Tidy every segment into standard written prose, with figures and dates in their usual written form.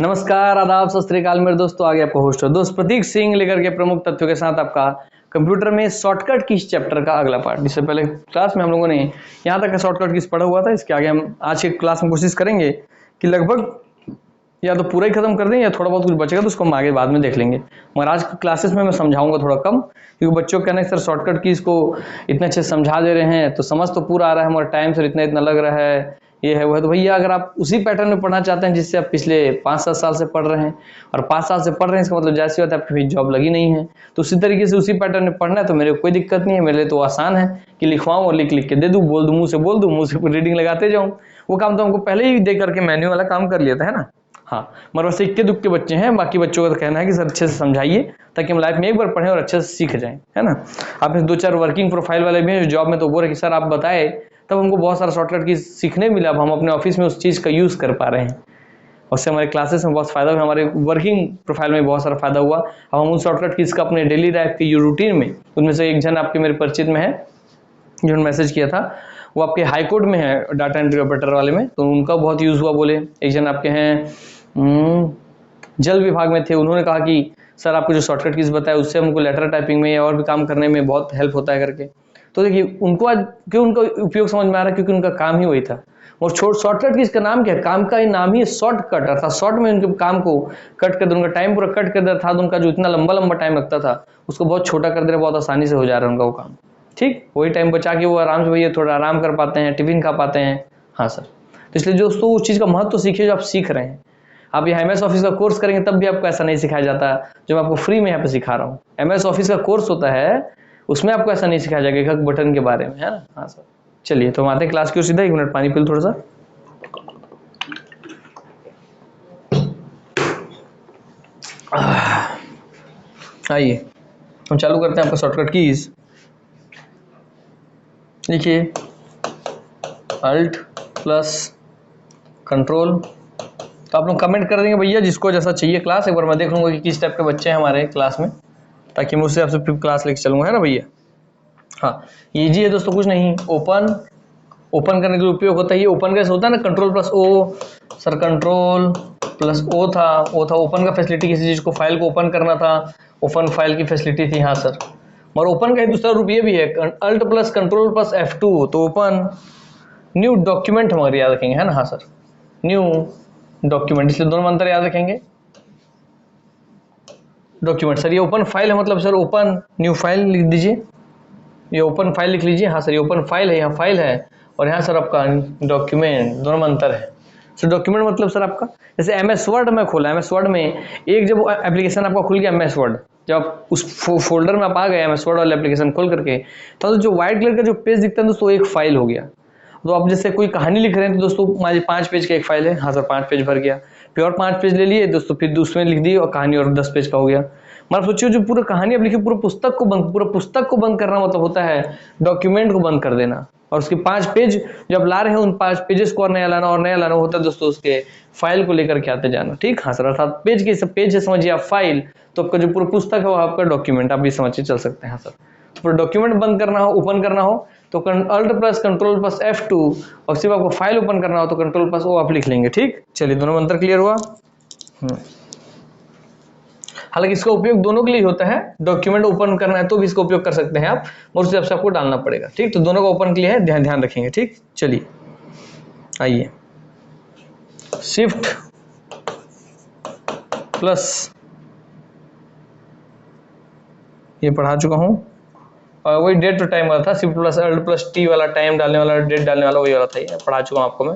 नमस्कार, आदाब, सत श्री अकाल मेरे दोस्तों। आगे आपका होस्ट हो दोस्त प्रतीक सिंह लेकर के प्रमुख तथ्यों के साथ आपका कंप्यूटर में शॉर्टकट कीज चैप्टर का अगला पार्ट। इससे पहले क्लास में हम लोगों ने यहाँ तक का शॉर्टकट कीज पढ़ा हुआ था। इसके आगे हम आज की क्लास में कोशिश करेंगे कि लगभग या तो पूरा ही खत्म कर दें या थोड़ा बहुत कुछ बचेगा तो उसको हम आगे बाद में देख लेंगे। मगर आज की क्लासेस में मैं समझाऊंगा थोड़ा कम, क्योंकि बच्चों का कहना है सर शॉर्टकट कीज को इतने अच्छे से समझा दे रहे हैं तो समझ तो पूरा आ रहा है, हमारा टाइम सर इतना इतना लग रहा है, ये है वो है। तो भैया अगर आप उसी पैटर्न में पढ़ना चाहते हैं जिससे आप पिछले 5-7 साल से पढ़ रहे हैं और 5 साल से पढ़ रहे हैं, इसका मतलब जैसी बात है आपकी जॉब लगी नहीं है, तो उसी तरीके से उसी पैटर्न में पढ़ना है तो मेरे को कोई दिक्कत नहीं है। मेरे लिए तो आसान है कि लिखवाऊं और लिख लिख के दे दूं, बोल दूं, मुंह से बोल दूं, मुंह से रीडिंग लगाते जाऊं। वो काम तो हमको पहले ही दे करके मैन्यू वाला काम कर लिया था, है ना। हाँ, मगर वैसे इक्के दुक्के बच्चे हैं, बाकी बच्चों का तो कहना है कि सर अच्छे से समझाइए ताकि हम लाइफ में एक बार पढ़ें और अच्छे से सीख जाएं, है ना। आप में 2-4 वर्किंग प्रोफाइल वाले भी हैं जो जॉब में तो बोल रहे कि सर आप बताए तब हमको बहुत सारा शॉर्टकट की सीखने मिला, अब हम अपने ऑफिस में उस चीज़ का यूज़ कर पा रहे हैं। उससे हमारे क्लासेस में बहुत फायदा हुआ, हमारे वर्किंग प्रोफाइल में बहुत सारा फायदा हुआ। अब हम उन शॉर्टकट कीज का अपने डेली लाइफ के रूटीन में, उनमें से एक जन आपके मेरे परिचित में है जिन्होंने मैसेज किया था, वो आपके हाई कोर्ट में है डाटा एंट्री ऑपरेटर वाले में, तो उनका बहुत यूज़ हुआ। बोले एक जन आपके हैं जल विभाग में थे, उन्होंने कहा कि सर आपको जो शॉर्टकट कीज बताया उससे हमको लेटर टाइपिंग में या और भी काम करने में बहुत हेल्प होता है करके। तो देखिए उनको आज क्यों उनका उपयोग समझ में आ रहा है, क्योंकि उनका काम ही वही था। और शॉर्टकट कीज का नाम क्या है, काम का ही नाम ही शॉर्टकट, अर्थात शॉर्ट में उनके काम को कट कर दे, उनका टाइम पूरा कट कर दे, अर्थात उनका जो इतना लंबा लंबा टाइम लगता था उसको बहुत छोटा कर दे रहा, बहुत आसानी से हो जा रहा है उनका वो काम। ठीक, वही टाइम बचा के वो आराम से भैया थोड़ा आराम कर पाते हैं, टिफिन खा पाते हैं। हाँ सर, तो इसलिए दोस्तों उस चीज़ का महत्व तो सीखिए जो आप सीख रहे हैं। आप यहाँ MS ऑफिस का कोर्स करेंगे तब भी आपको ऐसा नहीं सिखाया जाता जो मैं आपको फ्री में यहाँ पे सिखा रहा हूँ। MS ऑफिस का कोर्स होता है, उसमें आपको ऐसा नहीं सिखाया जाएगा एक बटन के बारे में, है ना। हाँ सर, चलिए तो हम आते हैं क्लास की ओर सीधा। 1 मिनट पानी पी लो थोड़ा सा। आइए हम चालू करते हैं आपका शॉर्टकट कीज। देखिए Alt+Ctrl, तो आप लोग कमेंट कर देंगे भैया जिसको जैसा चाहिए क्लास। एक बार मैं देख लूंगा कि किस टाइप के बच्चे हैं हमारे क्लास में, ताकि मैं उससे आपसे फिर क्लास लेके चलूंगा, है ना भैया। हाँ, इजी है दोस्तों, कुछ नहीं। ओपन करने के लिए उपयोग होता है, ये ओपन कैसे होता है ना, Ctrl+O। सर Ctrl+O था, ओपन का फैसिलिटी, किसी चीज को फाइल को ओपन करना था, ओपन फाइल की फैसिलिटी थी। हाँ सर, मगर ओपन का एक दूसरा रूप ये भी है, Alt+Ctrl+F2 तो ओपन न्यू डॉक्यूमेंट हमारे याद रखेंगे, है ना। हाँ सर, न्यू डॉक्यूमेंट, इसलिए दोनों मंत्र याद रखेंगे। डॉक्यूमेंट सर ये ओपन फाइल है, मतलब सर ओपन न्यू फाइल लिख दीजिए, ये ओपन फाइल लिख लीजिए। हाँ सर, ये ओपन फाइल है, यहाँ फाइल है, और यहाँ सर आपका डॉक्यूमेंट, दोनों में अंतर है। सर डॉक्यूमेंट मतलब सर आपका जैसे MS वर्ड में खोला, MS वर्ड में एक जब एप्लीकेशन आपका खुल गया MS वर्ड, जब आप उस फोल्डर में आप आ गए MS वर्ड वाले एप्लीकेशन खोल करके, तो जो व्हाइट कलर का जो पेज दिखता है दोस्तों एक फाइल हो गया। तो आप जैसे कोई कहानी लिख रहे हैं तो दोस्तों मान 5 पेज का एक फाइल है। हाँ सर, 5 पेज भर गया, फिर और 5 पेज ले लिए दोस्तों, फिर उसमें लिख दिए और कहानी और 10 पेज का हो गया। मतलब सोचिए जो पूरा कहानी आप लिखी, पूरा पुस्तक को बंद करना मतलब होता है डॉक्यूमेंट को बंद कर देना। और उसके 5 पेज जब ला रहे हैं, उन 5 पेजेस को और नया लाना होता है दोस्तों, उसके फाइल को लेकर के आते जाना। ठीक, हाँ सर, अर्थात पेज के सब पेज है समझिए आप फाइल, तो आपका जो पूरा पुस्तक है वो आपका डॉक्यूमेंट, आप भी समझ के चल सकते हैं। हाँ सर, तो पूरा डॉक्यूमेंट बंद करना हो, ओपन करना हो तो Alt+Ctrl+F2, और सिर्फ आपको फाइल ओपन करना हो तो Ctrl+O आप लिख लेंगे। ठीक, चलिए दोनों मंत्र क्लियर हुआ। हालांकि इसका उपयोग दोनों के लिए होता है, डॉक्यूमेंट ओपन करना है तो भी इसका उपयोग कर सकते हैं आप, और उससे आपको डालना पड़ेगा। ठीक, तो दोनों का ओपन के लिए है, ध्यान रखेंगे। ठीक, चलिए आइए, Shift+ ये पढ़ा चुका हूं, और वही डेट टू टाइम वाला था, Shift+Alt+T वाला, टाइम डालने वाला, डेट डालने वाला, वही वाला था, ये पढ़ा चुका हूं आपको मैं।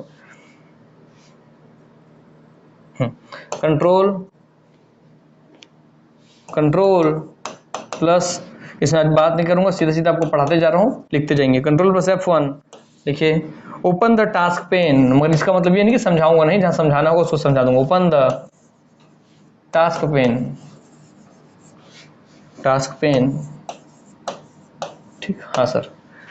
कंट्रोल+ इसमें आज बात नहीं करूंगा, सीधा आपको पढ़ाते जा रहा हूँ, लिखते जाएंगे। Ctrl+F1 देखिए, ओपन द टास्क पेन, मगर इसका मतलब ये नहीं कि समझाऊंगा नहीं, जहां समझाना होगा उसको समझा दूंगा। ओपन द टास्क पेन, ठीक, हाँ सर।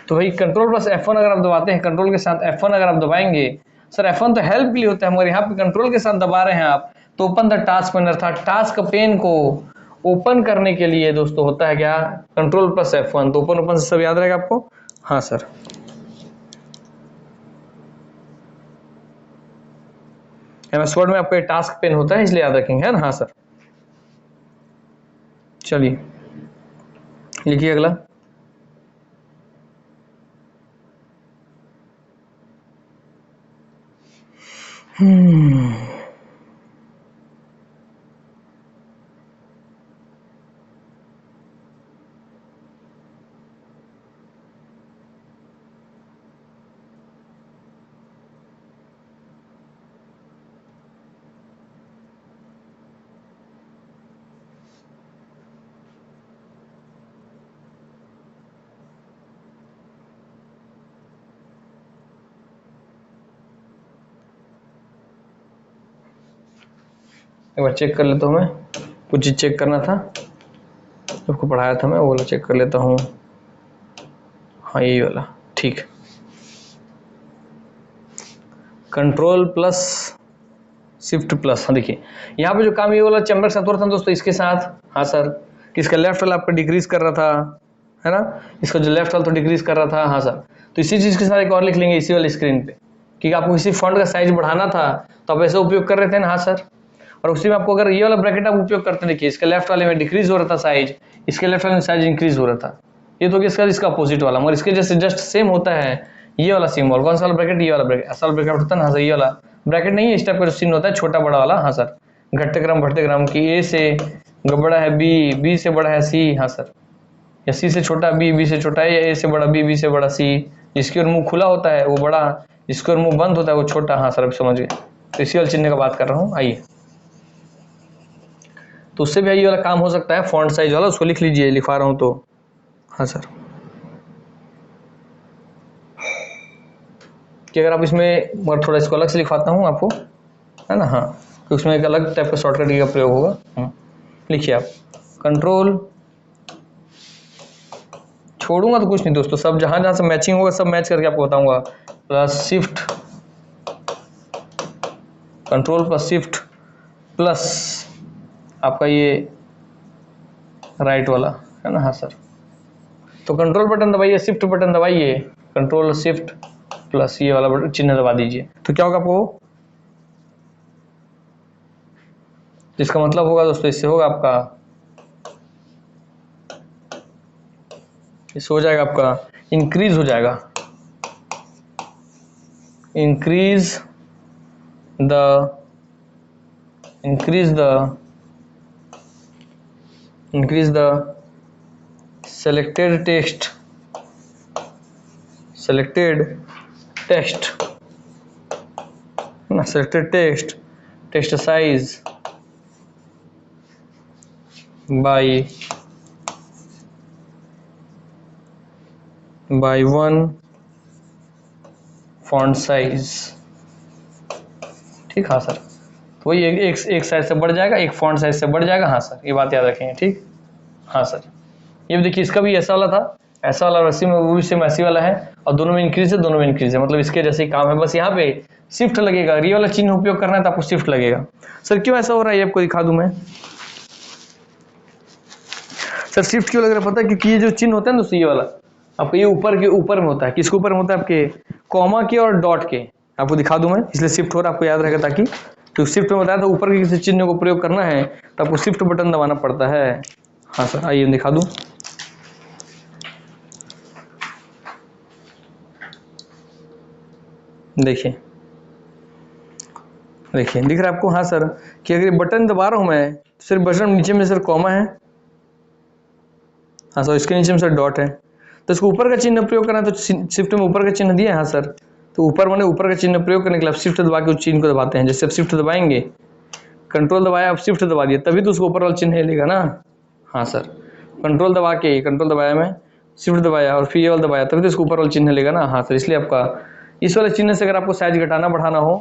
तो भाई Ctrl+F1 अगर आप दबाते हैं, कंट्रोल के साथ F1 अगर आप दबाएंगे, सर F1 तो हेल्प के लिए होता है, मगर यहाँ पे कंट्रोल के साथ दबा रहे हैं आप, तो ओपन द टास्क पेन, अर्थात टास्क पेन को ओपन करने के लिए दोस्तों होता है क्या, Ctrl+F1। तो ओपन से सब याद रहेगा आपको। हाँ सर, MS वर्ड में आपका टास्क पेन होता है, इसलिए याद रखेंगे, है ना। हाँ सर, चलिए लिखिए अगला। एक बार चेक कर लेता हूँ, मैं कुछ चीज चेक करना था, आपको पढ़ाया था मैं, वो वाला चेक कर लेता हूँ। हाँ यही वाला, ठीक। कंट्रोल प्लस शिफ्ट प्लस, हाँ देखिए यहाँ पे जो काम ये वाला चैम्बर के साथ हो रहा था दोस्तों, इसके साथ, हाँ सर, किसका लेफ्ट वाला आपका डिक्रीज कर रहा था, है ना, इसका जो लेफ्ट वाला तो डिक्रीज कर रहा था, हाँ सर। तो इसी चीज के साथ एक और लिख लेंगे इसी वाली स्क्रीन पे, कि आपको किसी फॉन्ट का साइज बढ़ाना था तो आप ऐसे उपयोग कर रहे थे ना, हाँ सर। और उसी में आपको अगर ये वाला ब्रैकेट आप उपयोग करते, देखिए इसके लेफ्ट वाले में डिक्रीज हो रहा था साइज, इसके लेफ्ट वाले में साइज इंक्रीज हो रहा था, ये तो इसका अपोजिट वाला, मगर इसके जैसे जस्ट सेम होता है ये वाला सिंबल। कौन सा वाला ब्रैकेट, ये वाला ब्रैकेट, असल ब्रैकेट होता है ना, हाँ सर, ये वाला ब्रैकेट नहीं है, इस टाइप का चिन्ह होता है छोटा बड़ा वाला, हाँ सर। घट्टक्रम भट्टक्रम की ए से बड़ा है बी, बी से बड़ा है सी, हाँ सर, या सी से छोटा बी, बी से छोटा है, या ए से बड़ा बी, बी से बड़ा सी। जिसकी ओर मुंह खुला होता है वो बड़ा, जिसकी ओर मुंह बंद होता है वो छोटा, हाँ सर, अब समझ गए। तो इसी वाले चिन्ह का बात कर रहा हूँ, आइए। तो उससे भी ये वाला काम हो सकता है, फॉन्ट साइज वाला, उसको लिख लीजिए, लिखवा रहा हूँ तो, हाँ सर, कि अगर आप इसमें मगर थोड़ा इसको अलग से लिखवाता हूँ आपको, है ना, हाँ, तो उसमें एक अलग टाइप का शॉर्टकट का प्रयोग होगा। लिखिए आप, कंट्रोल, छोड़ूंगा तो कुछ नहीं दोस्तों, सब जहां जहां से मैचिंग होगा सब मैच करके आपको बताऊंगा, plus shift, control plus shift plus आपका ये राइट वाला, है ना, हाँ सर। तो कंट्रोल बटन दबाइए, शिफ्ट बटन दबाइए, कंट्रोल शिफ्ट प्लस ये वाला बटन चिन्ह दबा दीजिए, तो क्या होगा आपको, जिसका मतलब होगा दोस्तों, इससे होगा आपका, इससे हो जाएगा आपका इंक्रीज हो जाएगा, increase the selected text size by 1 font size, ठीक, हाँ सर। तो वही एक साइज से बढ़ जाएगा, एक फॉन्ट साइज से बढ़ जाएगा, हाँ सर, ये बात याद रखेंगे, ठीक, हाँ सर। ये देखिए इसका भी ऐसा वाला था, ऐसा वाला रस्सी में, वो भी सेम ऐसी वाला है, और दोनों में इंक्रीज है, दोनों में इंक्रीज है, मतलब इसके जैसे ही काम है, बस यहाँ पे शिफ्ट लगेगा, ये वाला चिन्ह उपयोग करना है तो आपको शिफ्ट लगेगा। सर क्यों ऐसा हो रहा है ये आपको दिखा दूं मैं, सर शिफ्ट क्यों लग रहा है पता है, क्योंकि ये जो चिन्ह होता है ना दोस्तों, ये वाला आपको ये ऊपर में होता है, किसके ऊपर में होता है, आपके कॉमा के और डॉट के, आपको दिखा दूं मैं, इसलिए शिफ्ट हो रहा है, आपको याद रहेगा, ताकि तो शिफ्ट में बताया तो ऊपर के किसी चिन्ह को प्रयोग करना है तो आपको शिफ्ट बटन दबाना पड़ता है, हाँ सर। आइए दिखा दूं, देखिए दिख रहा है आपको, हाँ सर, कि अगर बटन दबा रहा हूं मैं, सिर्फ बटन नीचे में सर कॉमा है, हाँ सर, इसके नीचे में सर डॉट है, तो इसको ऊपर का चिन्ह प्रयोग करना है तो शिफ्ट में ऊपर का चिन्ह दिया है, हाँ सर। तो ऊपर माने ऊपर का चिन्ह प्रयोग करने के लिए आप शिफ्ट दबा के उस चिन्ह को दबाते हैं, जैसे आप शिफ्ट दबाएंगे, कंट्रोल दबाया, आप शिफ्ट दबा दिए, तभी तो उसको ऊपर वाला चिन्ह लेगा ना, हाँ सर। कंट्रोल दबा के, कंट्रोल दबाया मैं, शिफ्ट दबाया और फिर ये वाला दबाया, तभी तो इसको ऊपर वाला चिन्ह लेगा ना, हाँ सर। इसलिए आपका इस वाले चिन्ह से अगर आपको साइज घटाना बढ़ाना हो,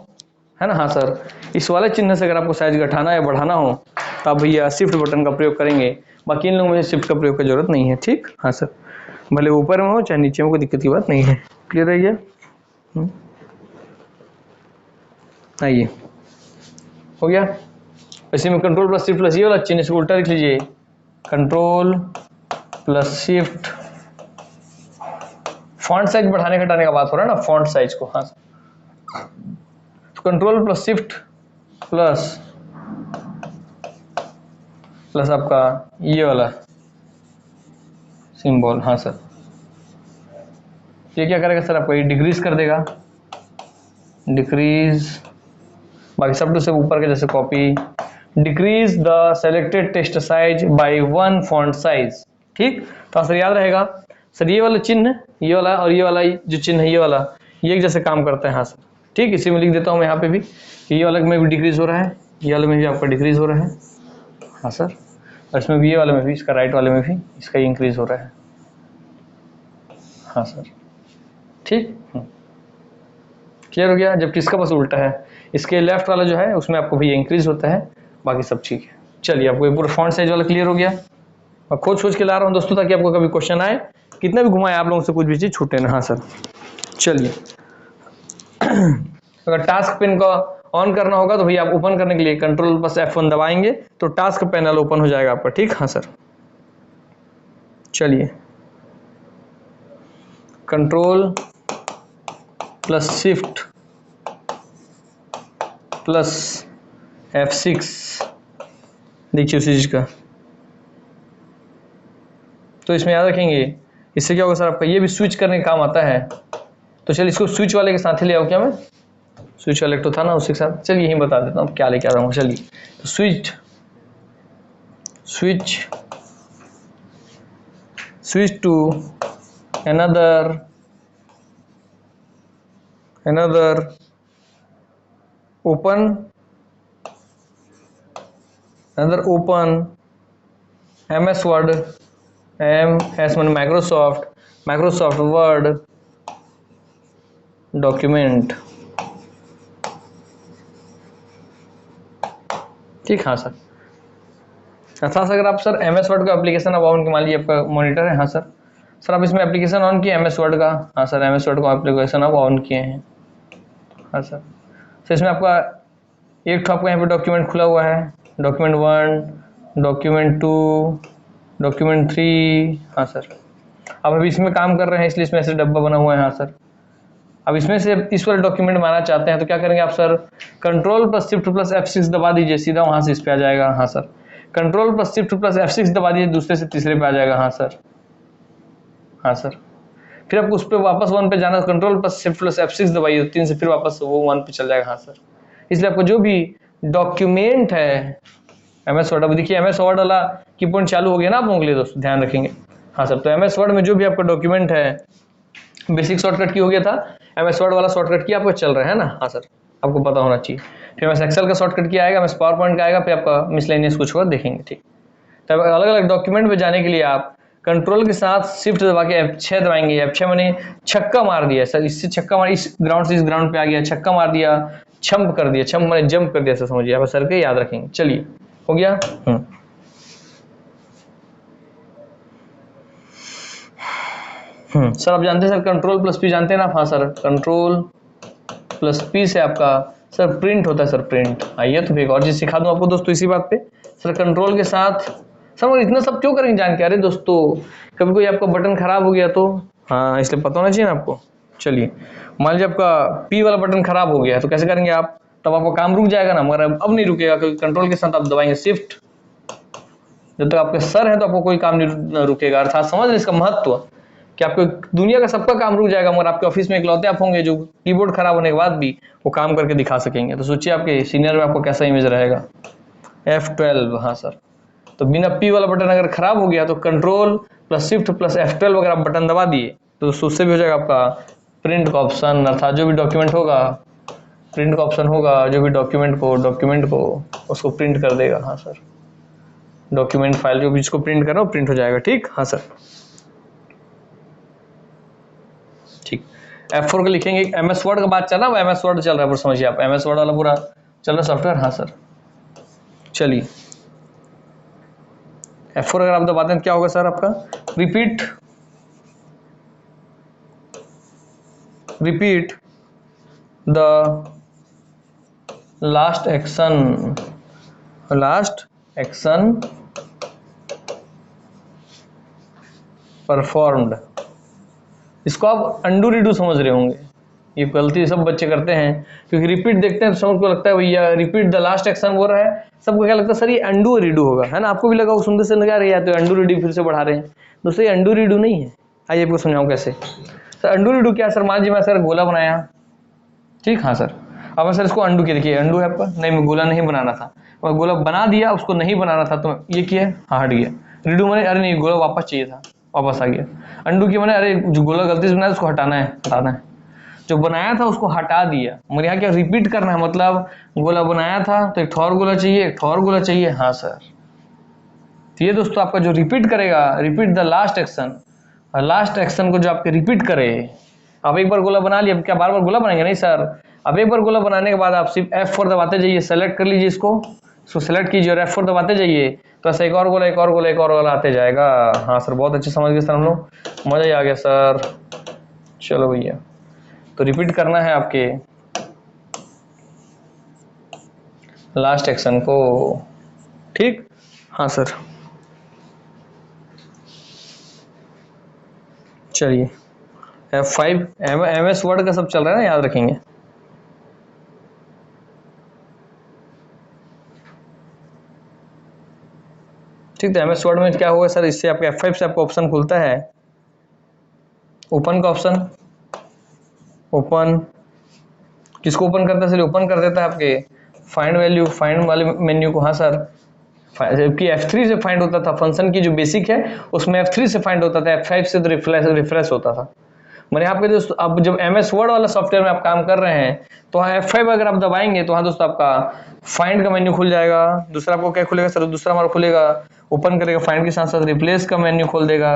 है ना, हाँ सर, इस वाले चिन्ह से अगर आपको साइज घटाना या बढ़ाना हो तो आप भैया शिफ्ट बटन का प्रयोग करेंगे, बाकी इन लोगों में शिफ्ट का प्रयोग की जरूरत नहीं है, ठीक, हाँ सर। भले ऊपर में हो चाहे नीचे में, कोई दिक्कत की बात नहीं है, क्लियर है ये। आइए, हो गया। इसी में कंट्रोल प्लस शिफ्ट प्लस ये वाला चिन्ह, इसको उल्टा लिख लीजिए, control plus shift, font size बढ़ाने घटाने का बात हो रहा है ना, फॉन्ट साइज को, हाँ, तो control plus shift plus plus आपका ये वाला सिंबल। हाँ सर, ये क्या करेगा सर, आपको ये डिक्रीज कर देगा, डिक्रीज, बाकी सब टू सब ऊपर के जैसे copy, decrease the selected text size by 1 font size. ठीक, तो सर याद रहेगा सर, ये वाला चिन्ह, ये वाला और ये वाला जो चिन्ह है, ये वाला ये एक जैसे काम करता है। हाँ सर, ठीक, इसी में लिख देता हूँ मैं यहाँ पे भी, ये वाले में भी डिक्रीज हो रहा है, ये वाले में भी आपका डिक्रीज हो रहा है। हाँ सर, और इसमें भी, ये वाले में भी, इसका राइट वाले में भी इसका इंक्रीज हो रहा है। हाँ सर, ठीक, क्लियर हो गया। जबकि इसका बस उल्टा है, इसके लेफ्ट वाला जो है उसमें आपको भी इंक्रीज होता है, बाकी सब ठीक है। चलिए, आपको ये पूरा फॉन्ट साइज वाला क्लियर हो गया। मैं खोज के ला रहा हूँ दोस्तों, ताकि आपको कभी क्वेश्चन आए, कितना भी घुमाए आप लोगों से कुछ भी चीज छूटे ना। हाँ सर, चलिए अगर टास्क पेन का ऑन करना होगा तो भैया आप ओपन करने के लिए कंट्रोल प्लस F1 दबाएंगे तो टास्क पैनल ओपन हो जाएगा आपका। ठीक, हाँ सर, चलिए control plus shift plus F6, देखिए उसी चीज का। तो इसमें याद रखेंगे, इससे क्या होगा सर, आपका ये भी स्विच करने का काम आता है। तो चलिए इसको स्विच वाले के साथ ही ले आओ, क्या मैं स्विच वाले तो था ना उसी के साथ, चलिए यही बता देता हूँ क्या लेके आ रहा हूँ। चलिए, तो switch to another open MS Word, MS मतलब Microsoft Word डॉक्यूमेंट। ठीक, हाँ सर, अच्छा सर, अगर आप सर MS Word का एप्लीकेशन आप ऑन, मान लीजिए आपका मॉनिटर है। हाँ सर आप इसमें एप्लीकेशन ऑन किए MS Word का। हाँ सर, MS Word का एप्लीकेशन आप ऑन किए हैं। हाँ सर, तो इसमें आपका एक तो आपका यहाँ पे डॉक्यूमेंट खुला हुआ है, डॉक्यूमेंट 1, डॉक्यूमेंट 2, डॉक्यूमेंट 3। हाँ सर, अब अभी इसमें काम कर रहे हैं इसलिए इसमें ऐसे डब्बा बना हुआ है। हाँ सर, अब इसमें से इस वाले डॉक्यूमेंट बनाना चाहते हैं तो क्या करेंगे आप sir, control plus shift plus F6 दबा दीजिए, सीधा वहां से इस पे आ जाएगा। हाँ sir, control plus shift plus F6 दबा दीजिए, दूसरे से तीसरे पे आ जाएगा। हाँ सर, हाँ सर, फिर आपको उस पर वापस 1 पे जाना, control plus shift plus F6 दबाइए, 3 से फिर वापस वो 1 पे चल जाएगा। हाँ सर, इसलिए आपको जो भी डॉक्यूमेंट है MS Word, अब देखिए MS Word वाला की पॉइंट चालू हो गया ना आप लोगों के लिए दोस्तों, ध्यान रखेंगे। हाँ सर, तो MS Word में जो भी आपका डॉक्यूमेंट है, बेसिक शॉर्टकट की हो गया था, MS Word वाला शॉर्टकट की आपको चल रहा है ना। हाँ सर, आपको पता होना चाहिए। फिर MS Excel का शॉर्टकट की आएगा, MS PowerPoint का आएगा, फिर आपका मिसलेनियस कुछ होगा देखेंगे। ठीक, तब अलग अलग डॉक्यूमेंट पे जाने के लिए आप कंट्रोल के साथ शिफ्ट दबा के F6 दबाएंगे। F6 मैंने छक्का मार दिया सर, इससे छक्का मार, इस ग्राउंड से इस ग्राउंड पे आ गया, छक्का मार दिया, छम्प कर दिया, छम्प मैंने जंप कर दिया सर, समझिए आप सर के याद रखेंगे। चलिए, हो गया। सर आप जानते हैं सर, कंट्रोल प्लस P जानते हैं ना आप। हाँ सर, कंट्रोल प्लस P से आपका सर प्रिंट होता है सर, प्रिंट। आइए तो एक और चीज सिखा दूं आपको दोस्तों इसी बात पे। सर कंट्रोल के साथ सर इतना सब क्यों करेंगे जान के, अरे दोस्तों कभी कोई आपका बटन खराब हो गया तो, हाँ इसलिए पता होना चाहिए ना आपको। चलिए, मान लीजिए आपका P वाला बटन खराब हो गया तो कैसे करेंगे आप, तब आपका काम रुक जाएगा ना, मगर अब नहीं रुकेगा, क्योंकि कंट्रोल के साथ आप दबाएंगे शिफ्ट, जब तक आपके सर है तो आपको कोई काम नहीं रुकेगा। अर्थात समझ रहे इसका महत्व, कि आपको दुनिया का सबका काम रुक जाएगा, मगर आपके ऑफिस में इकलौते आप होंगे जो कीबोर्ड खराब होने के बाद भी वो काम करके दिखा सकेंगे। तो सोचिए आपके सीनियर में आपको कैसा इमेज रहेगा। F12, हाँ सर, तो बिना P वाला बटन अगर खराब हो गया तो control plus shift plus F12 अगर आप बटन दबा दिए तो उससे भी हो जाएगा आपका प्रिंट का ऑप्शन, अर्थात जो भी डॉक्यूमेंट होगा, प्रिंट का ऑप्शन होगा, जो भी डॉक्यूमेंट को उसको प्रिंट कर देगा। हाँ सर, डॉक्यूमेंट फाइल जो भी जिसको प्रिंट करना वो प्रिंट हो जाएगा। ठीक, हाँ सर, ठीक। F4 को लिखेंगे, MS Word का बात चल रहा है, MS Word चल रहा है, समझिए आप MS Word वाला पूरा चल रहा है सॉफ्टवेयर। हाँ सर, चलिए F4 अगर आप दबाते हैं क्या होगा सर, आपका repeat the last action performed. इसको आप अंडू रीडू समझ रहे होंगे, ये गलती सब बच्चे करते हैं, क्योंकि रिपीट देखते हैं तो सबको लगता है भैया रिपीट द लास्ट एक्शन बोल रहा है, सबको क्या लगता है सर ये अंडू और रीडू होगा, है ना। आपको भी लगा वो सुनते से लगा रही है तो अंडू रीडू फिर से बढ़ा रहे हैं। दोस्तों ये अंडू रीडू नहीं है, आइए आपको समझाऊं कैसे। सर अंडू रीडू क्या सर, मान लीजिए मैं सर गोला बनाया, ठीक, हाँ सर। अब मैं सर इसको अंडू किया, देखिए अंडू है आपका, नहीं मैं गोला नहीं बनाना था, मैं गोला बना दिया, उसको नहीं बनाना था तो ये किया, हाँ हट गया। रीडू मैंने अरे नहीं गोला वापस चाहिए था, वापस आ गया। अंडू की मैंने अरे जो गोला गलती से बनाया उसको हटाना है, हटाना है, जो बनाया था उसको हटा दिया। मेरे यहाँ क्या रिपीट करना है, मतलब गोला बनाया था तो एक और गोला चाहिए, एक और गोला चाहिए, हाँ सर। तो ये दोस्तों आपका जो रिपीट करेगा, repeat the last action, last action को जो आपके रिपीट करे। आप एक बार गोला बना लिया, क्या बार बार गोला बनाएंगे, नहीं सर। अब एक बार गोला बनाने के बाद आप सिर्फ F4 दबाते जाइए, सेलेक्ट कर लीजिए इसको सेलेक्ट कीजिए और F4 दबाते जाइए, तो ऐसा एक और गोला एक और गोला एक और गोला आते जाएगा। हाँ सर बहुत अच्छे समझ गए सर हम लोग, मजा ही आ गया सर। चलो भैया तो रिपीट करना है आपके लास्ट एक्शन को, ठीक, हाँ सर। चलिए F5 MS वर्ड का सब चल रहा है ना, याद रखेंगे। ठीक, तो MS वर्ड में क्या होगा सर, इससे आपके F5 से आपका ऑप्शन खुलता है, ओपन का ऑप्शन, ओपन किसको ओपन करता है सर, ओपन कर देता है आपके फाइंड वैल्यू, फाइंड वाले मेन्यू को, हाँ सर। जबकि F3 से फाइंड होता था, फंक्शन की जो बेसिक है उसमें F3 से फाइंड होता था, F5 से तो रिफ्रेश होता था। मैंने यहाँ पे दोस्तों अब जब MS वर्ड वाला सॉफ्टवेयर में आप काम कर रहे हैं तो हाँ F5 अगर आप दबाएंगे तो हाँ दोस्तों आपका फाइंड का मेन्यू खुल जाएगा। दूसरा आपको क्या खुलेगा सर, दूसरा हमारा खुलेगा, ओपन करेगा फाइंड के साथ साथ रिप्लेस का मेन्यू खोल देगा,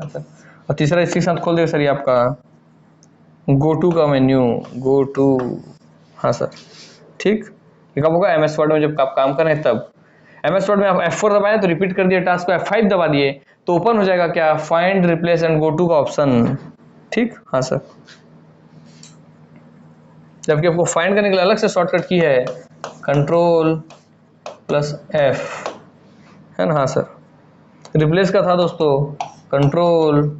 और तीसरा इसके साथ खोल देगा सर ये आपका गो टू का मेन्यू, गो टू, हाँ सर। ठीक, ये कब होगा, MS वर्ड में जब आप काम करें तब। MS वर्ड में आप F4 दबाए तो रिपीट कर दिया टास्क को, F5 दबा दिए तो ओपन हो जाएगा क्या, find replace and go to का ऑप्शन, ठीक, हाँ सर। जबकि आपको फाइंड करने के लिए अलग से शॉर्टकट की है, Ctrl+F, है ना, हाँ सर। रिप्लेस का था दोस्तों Ctrl+H,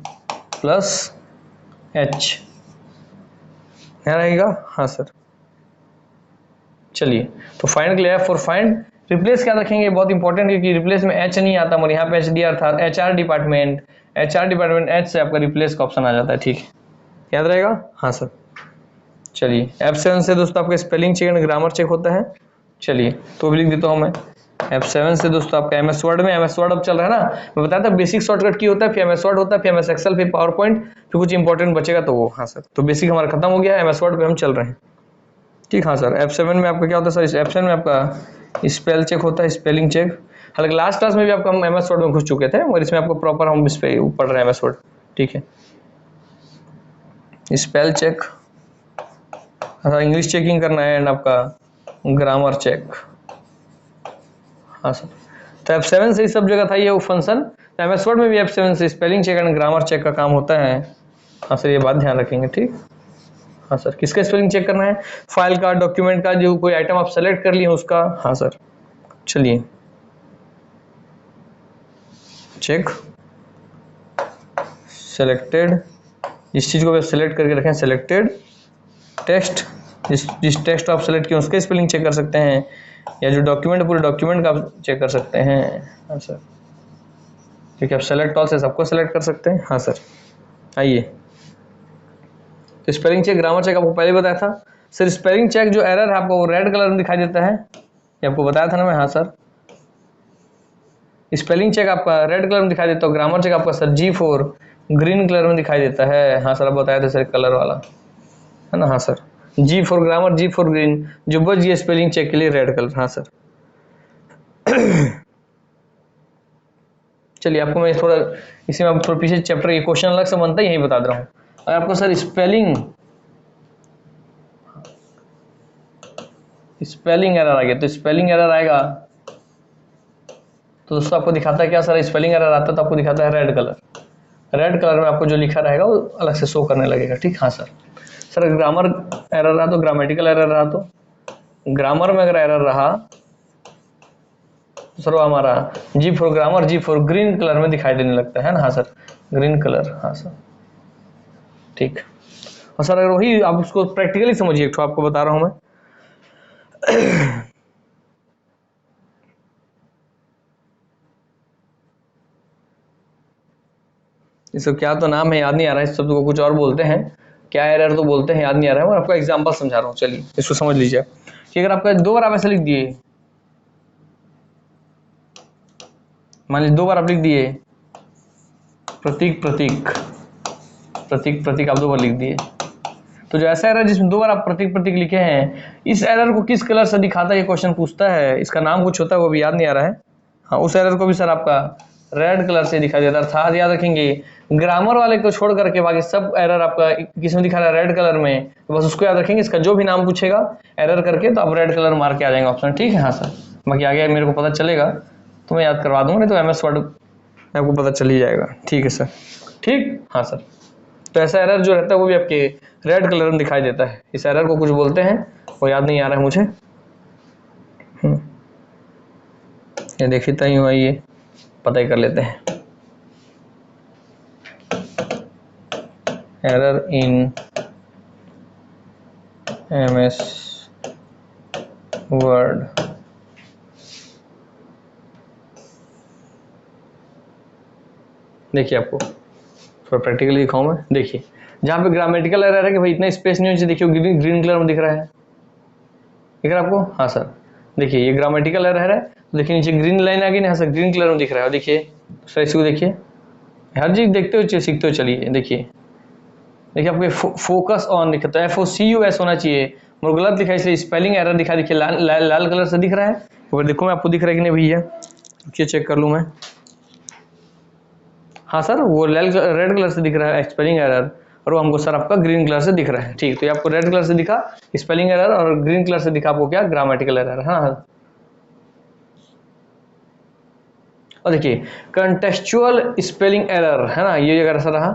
क्या रहेगा, हाँ सर। चलिए तो फाइंड के लिए F और फाइंड, रिप्लेस क्या रखेंगे बहुत इंपॉर्टेंट, क्योंकि रिप्लेस में H नहीं आता, और यहाँ पे HDR था, HR डिपार्टमेंट, H से आपका रिप्लेस का ऑप्शन आ जाता है, ठीक है, याद रहेगा, हाँ सर। चलिए F7 से दोस्तों आपका spelling check and grammar check होता है। चलिए तो भी लिख देता हूँ मैं, F7 से दोस्तों आपका MS वर्ड में, MS वर्ड अब चल रहा है ना, मैं बताया था बेसिक शॉर्टकट की होता है, फिर MS वर्ड होता है, फिर MS एक्सेल, फिर पावर पॉइंट, फिर कुछ इंपॉर्टेंट बचेगा तो वो, हाँ सर। तो बेसिक हमारा खत्म हो गया है, MS वर्ड पे हम चल रहे हैं, ठीक, हाँ सर। F7 में आपका क्या होता है सर, F7 में आपका स्पेल चेक होता है, स्पेलिंग चेक। हालांकि लास्ट क्लास में भी आपका हम MS वर्ड में घुस चुके थे, और इसमें आपको प्रॉपर हम इस पे पढ़ रहे हैं MS वर्ड, ठीक है। स्पेल चेक, इंग्लिश चेकिंग करना है, एंड आपका ग्रामर चेक, हाँ सर। तो F7 से सब जगह था ये वो फंक्शन, तो MS वर्ड में भी F7 से spelling check and grammar check का काम होता है, हाँ सर, ये बात ध्यान रखेंगे, ठीक, हाँ सर। किसका स्पेलिंग चेक करना है, फाइल का, डॉक्यूमेंट का, जो कोई आइटम आप सेलेक्ट कर लिए उसका, हाँ सर। चलिए चेक सेलेक्टेड, जिस चीज को आप सेलेक्ट करके रखें, सेलेक्टेड टेक्स्ट, जिस टेक्स्ट आप सेलेक्ट किए उसका स्पेलिंग चेक कर सकते हैं, या जो डॉक्यूमेंट पूरे डॉक्यूमेंट का आप चेक कर सकते हैं, हाँ सर, क्योंकि आप सेलेक्ट ऑल से सबको सेलेक्ट कर सकते हैं, हाँ सर। आइए तो स्पेलिंग चेक, ग्रामर चेक आपको पहले बताया था सर। स्पेलिंग चेक जो एरर है आपको वो रेड कलर में दिखाई देता है, ये आपको बताया था ना मैं, हाँ सर। स्पेलिंग चेक आपका रेड कलर में दिखाई देता है, ग्रामर चेक आपका सर G4 ग्रीन कलर में दिखाई देता है, हाँ सर। आप बताया था सर कलर वाला, है ना, हाँ sir. G4 grammar, G4 green, जो बच गया स्पेलिंग चेक के लिए रेड कलर, हाँ सर। चलिए आपको मैं थोड़ा इसी में आप थोड़ा पीछे चैप्टर ये क्वेश्चन अलग से बनता है, यही बता रहा हूँ। अगर आपको सर स्पेलिंग एरर आ गया, तो स्पेलिंग एरर आएगा तो दोस्तों आपको दिखाता है क्या सर, स्पेलिंग एरर आता है तो आपको दिखाता है रेड कलर, रेड कलर में आपको जो लिखा रहेगा वो अलग से शो करने लगेगा, ठीक, हाँ सर। सर ग्रामर एरर रहा तो, ग्रामेटिकल एरर रहा तो, ग्रामर में अगर एरर रहा तो सर वो हमारा G4 grammar, G4 green colour में दिखाई देने लगता है ना, हाँ सर, ग्रीन कलर, हाँ सर, ठीक। और सर अगर वही आप उसको प्रैक्टिकली समझिए, तो आपको बता रहा हूं मैं। इसका क्या तो नाम है, याद नहीं आ रहा है, इस शब्द को कुछ और बोलते हैं, क्या एरर तो बोलते हैं, याद नहीं आ रहा है। और आपको एग्जांपल समझा रहा हूँ, चलिए इसको समझ लीजिए कि अगर आपका 2 बार आप ऐसे लिख दिए, मान लीजिए 2 बार आप लिख दिए प्रतीक प्रतीक प्रतीक प्रतीक, आप 2 बार लिख दिए, तो जो ऐसा एरर जिसमें 2 बार आप प्रतीक प्रतीक लिखे हैं, इस एरर को किस कलर से दिखाता है, ये क्वेश्चन पूछता है। इसका नाम कुछ होता है, वो भी याद नहीं आ रहा है। हाँ, उस एरर को भी सर आपका रेड कलर से दिखाई देता है। अर्थात याद रखेंगे, ग्रामर वाले को छोड़ करके बाकी सब एरर आपका किस में दिखा रहा है, रेड कलर में। तो बस उसको याद रखेंगे, इसका जो भी नाम पूछेगा एरर करके, तो आप रेड कलर मार के आ जाएंगे ऑप्शन, ठीक है। हाँ सर, बाकी आगे मेरे को पता चलेगा तो मैं याद करवा दूंगा, नहीं तो MS वर्ड आपको पता चल ही जाएगा, ठीक है सर। ठीक, हाँ सर। तो ऐसा एरर जो रहता है वो भी आपके रेड कलर में दिखाई देता है। इस एरर को कुछ बोलते हैं, वो याद नहीं आ रहा है मुझे। ये देखिए तय हुआ, ये पता ही कर लेते हैं। एरर इन MS वर्ड, देखिए आपको थोड़ा प्रैक्टिकली दिखाऊं मैं। देखिए जहाँ पे ग्रामेटिकल एरर है कि भाई इतना स्पेस नहीं होना चाहिए, देखिए ग्रीन ग्रीन कलर में दिख रहा है, दिख रहा है आपको? हाँ सर, देखिए ये ग्रामेटिकल एरर है, तो देखिए नीचे ग्रीन लाइन आ गई ना, हाँ सर ग्रीन कलर में दिख रहा है। और देखिए सर इसको देखिए, हर चीज देखते हुए सीखते हुए चलिए। देखिए देखिए आपको फोकस ऑन दिखा, तो FOCUS होना चाहिए, मगर गलत लिखा है इसलिए स्पेलिंग एरर दिखा। देखिए लाल कलर से दिख रहा है, तो देखो मैं आपको दिख रहा है कि नहीं भैया, ये चेक कर लूँ मैं। हाँ सर, वो रेड कलर से दिख रहा है स्पेलिंग एरर, और वो हमको सर आपका ग्रीन कलर से दिख रहा है। ठीक, तो ये आपको रेड कलर से दिखा स्पेलिंग एरर, और ग्रीन कलर से दिखा आपको क्या, ग्रामेटिकल एरर। हाँ हाँ, और देखिए कंटेक्चुअल स्पेलिंग एरर है ना, ये अगर ऐसा रहा,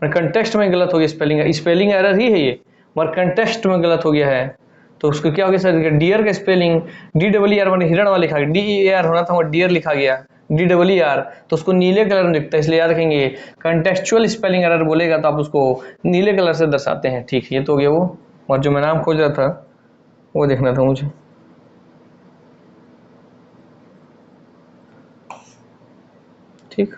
कंटेक्स्ट में गलत हो गया, स्पेलिंग एरर ही है ये, मगर कंटेक्स्ट में गलत हो गया है, तो उसको क्या हो गया सर, डियर का स्पेलिंग DEER मैंने हिरण वाला लिखा, DEAR होना था, वो डियर लिखा गया DEER, तो उसको नीले कलर में दिखता है, इसलिए याद रखेंगे कंटेक्चुअल स्पेलिंग एरर बोलेगा तो आप उसको नीले कलर से दर्शाते हैं। ठीक, ये तो हो गया वो, और जो मैं नाम खोज रहा था वो देखना था मुझे। ठीक,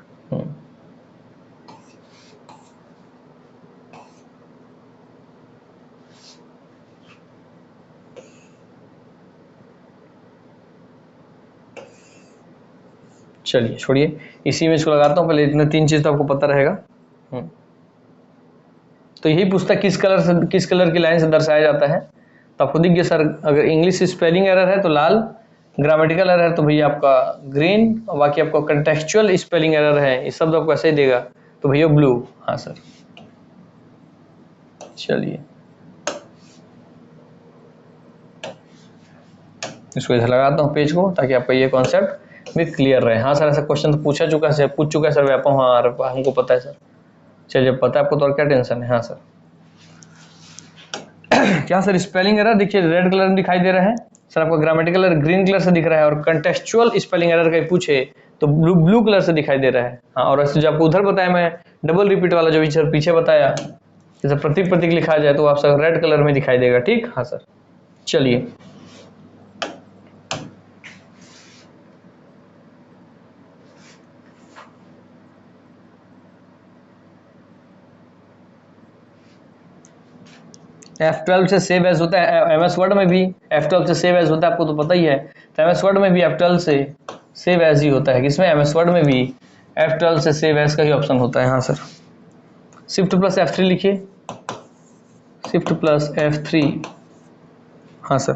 चलिए छोड़िए, इसी में इसको लगाता हूँ। पहले इतने 3 चीज तो आपको पता रहेगा। तो यही पूछता है किस कलर की लाइन से दर्शाया जाता है, तो आपको दिख गया सर, अगर इंग्लिश स्पेलिंग एरर है तो लाल, ग्रामेटिकल एरर है तो भैया आपका ग्रीन, और बाकी आपको कंटेक्चुअल स्पेलिंग एरर है, ये शब्द आपको ऐसे ही देगा तो भैया ब्लू। हाँ सर, चलिए इसको इधर लगाता हूँ पेज को, ताकि आपका ये कॉन्सेप्ट भी क्लियर रहे। हाँ सर, ऐसा क्वेश्चन तो पूछ चुका है सर व्यापम, हाँ हमको पता है सर। चलिए पता है आपको तो और क्या टेंशन है। हाँ सर, क्या सर स्पेलिंग एरर देखिए रेड कलर में दिखाई दे रहा है सर, आपको ग्रामेटिकल एरर ग्रीन कलर से दिख रहा है, और कंटेक्चुअल स्पेलिंग एरर का पूछे तो ब्लू कलर से दिखाई दे रहा है। हाँ, और ऐसे जो आपको उधर बताया मैं डबल रिपीट वाला जो पीछे बताया, जैसे प्रतीक प्रतीक लिखा जाए तो आप सर रेड कलर में दिखाई देगा। ठीक, हाँ सर, चलिए F12 से सेव एज होता है MS वर्ड में भी, F12 से सेव एज होता है, आपको तो पता ही है। तो MS वर्ड में भी F12 से सेव एज ही होता है, किसमें, MS वर्ड में भी F12 से सेव एज का ही ऑप्शन होता है। हाँ सर, शिफ्ट प्लस F3 लिखिए, शिफ्ट प्लस F3। हाँ सर,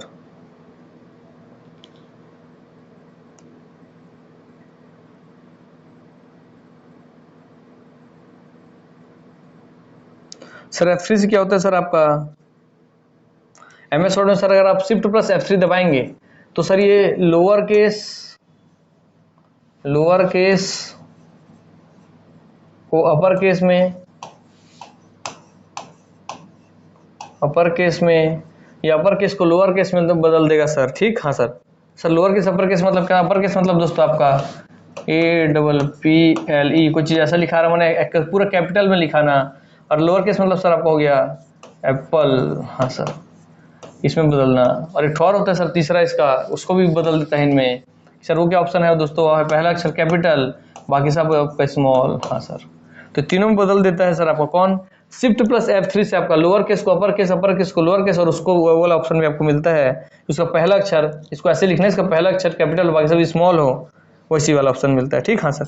सर F3 से क्या होता है सर आपका, MS वर्ड में सर अगर आप शिफ्ट प्लस F3 दबाएंगे तो सर ये लोअर केस को अपर केस में, या अपर केस को लोअर केस में बदल देगा सर। ठीक, हाँ sir, lower case upper case मतलब क्या, अपर केस मतलब दोस्तों आपका APPLE, कोई चीज ऐसा लिखा रहा मैंने पूरा कैपिटल में लिखा ना, और लोअर केस मतलब सर आपका हो गया एप्पल, हाँ सर, इसमें बदलना। और एक और होता है सर तीसरा इसका, उसको भी बदल देता है इनमें सर। वो क्या ऑप्शन है दोस्तों, पहला अक्षर कैपिटल, बाकी सब आपका स्मॉल, हाँ सर। तो तीनों में बदल देता है सर आपका कौन, शिफ्ट प्लस F3 से आपका लोअर केस को अपर केस, अपर केस को लोअर केस, और उसको वो वाला ऑप्शन भी आपको मिलता है। उसका पहला अक्षर, इसको ऐसे लिखना है, इसका पहला अक्षर कैपिटल, बाकी सब स्मॉल हो, वैसी वाला ऑप्शन मिलता है। ठीक, हाँ सर।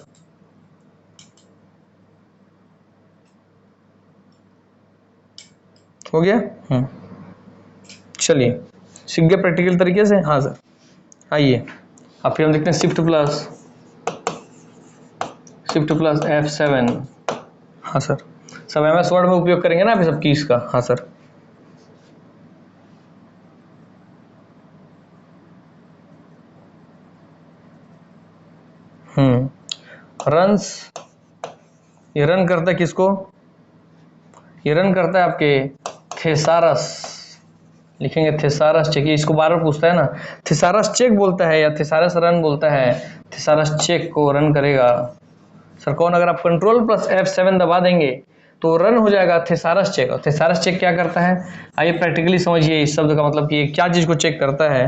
हो गया। चलिए सीख गए प्रैक्टिकल तरीके से। हाँ सर, आइए अब फिर हम देखते हैं शिफ्ट प्लस F7। हाँ सर, सब MS वर्ड में उपयोग करेंगे ना अभी सब कीज का। हाँ सर, रन्स, ये रन करता है किसको, ये रन करता है आपके थेसारस, लिखेंगे थेसारस चेक, इसको बार बार पूछता है ना, थेसारस चेक बोलता है या थेसारस रन बोलता है, थेसारस चेक को रन करेगा सर कौन, अगर आप कंट्रोल प्लस F7 दबा देंगे तो रन हो जाएगा थेसारस चेक। और थेसारस चेक क्या करता है, आइए प्रैक्टिकली समझिए इस शब्द का मतलब कि ये क्या चीज को चेक करता है।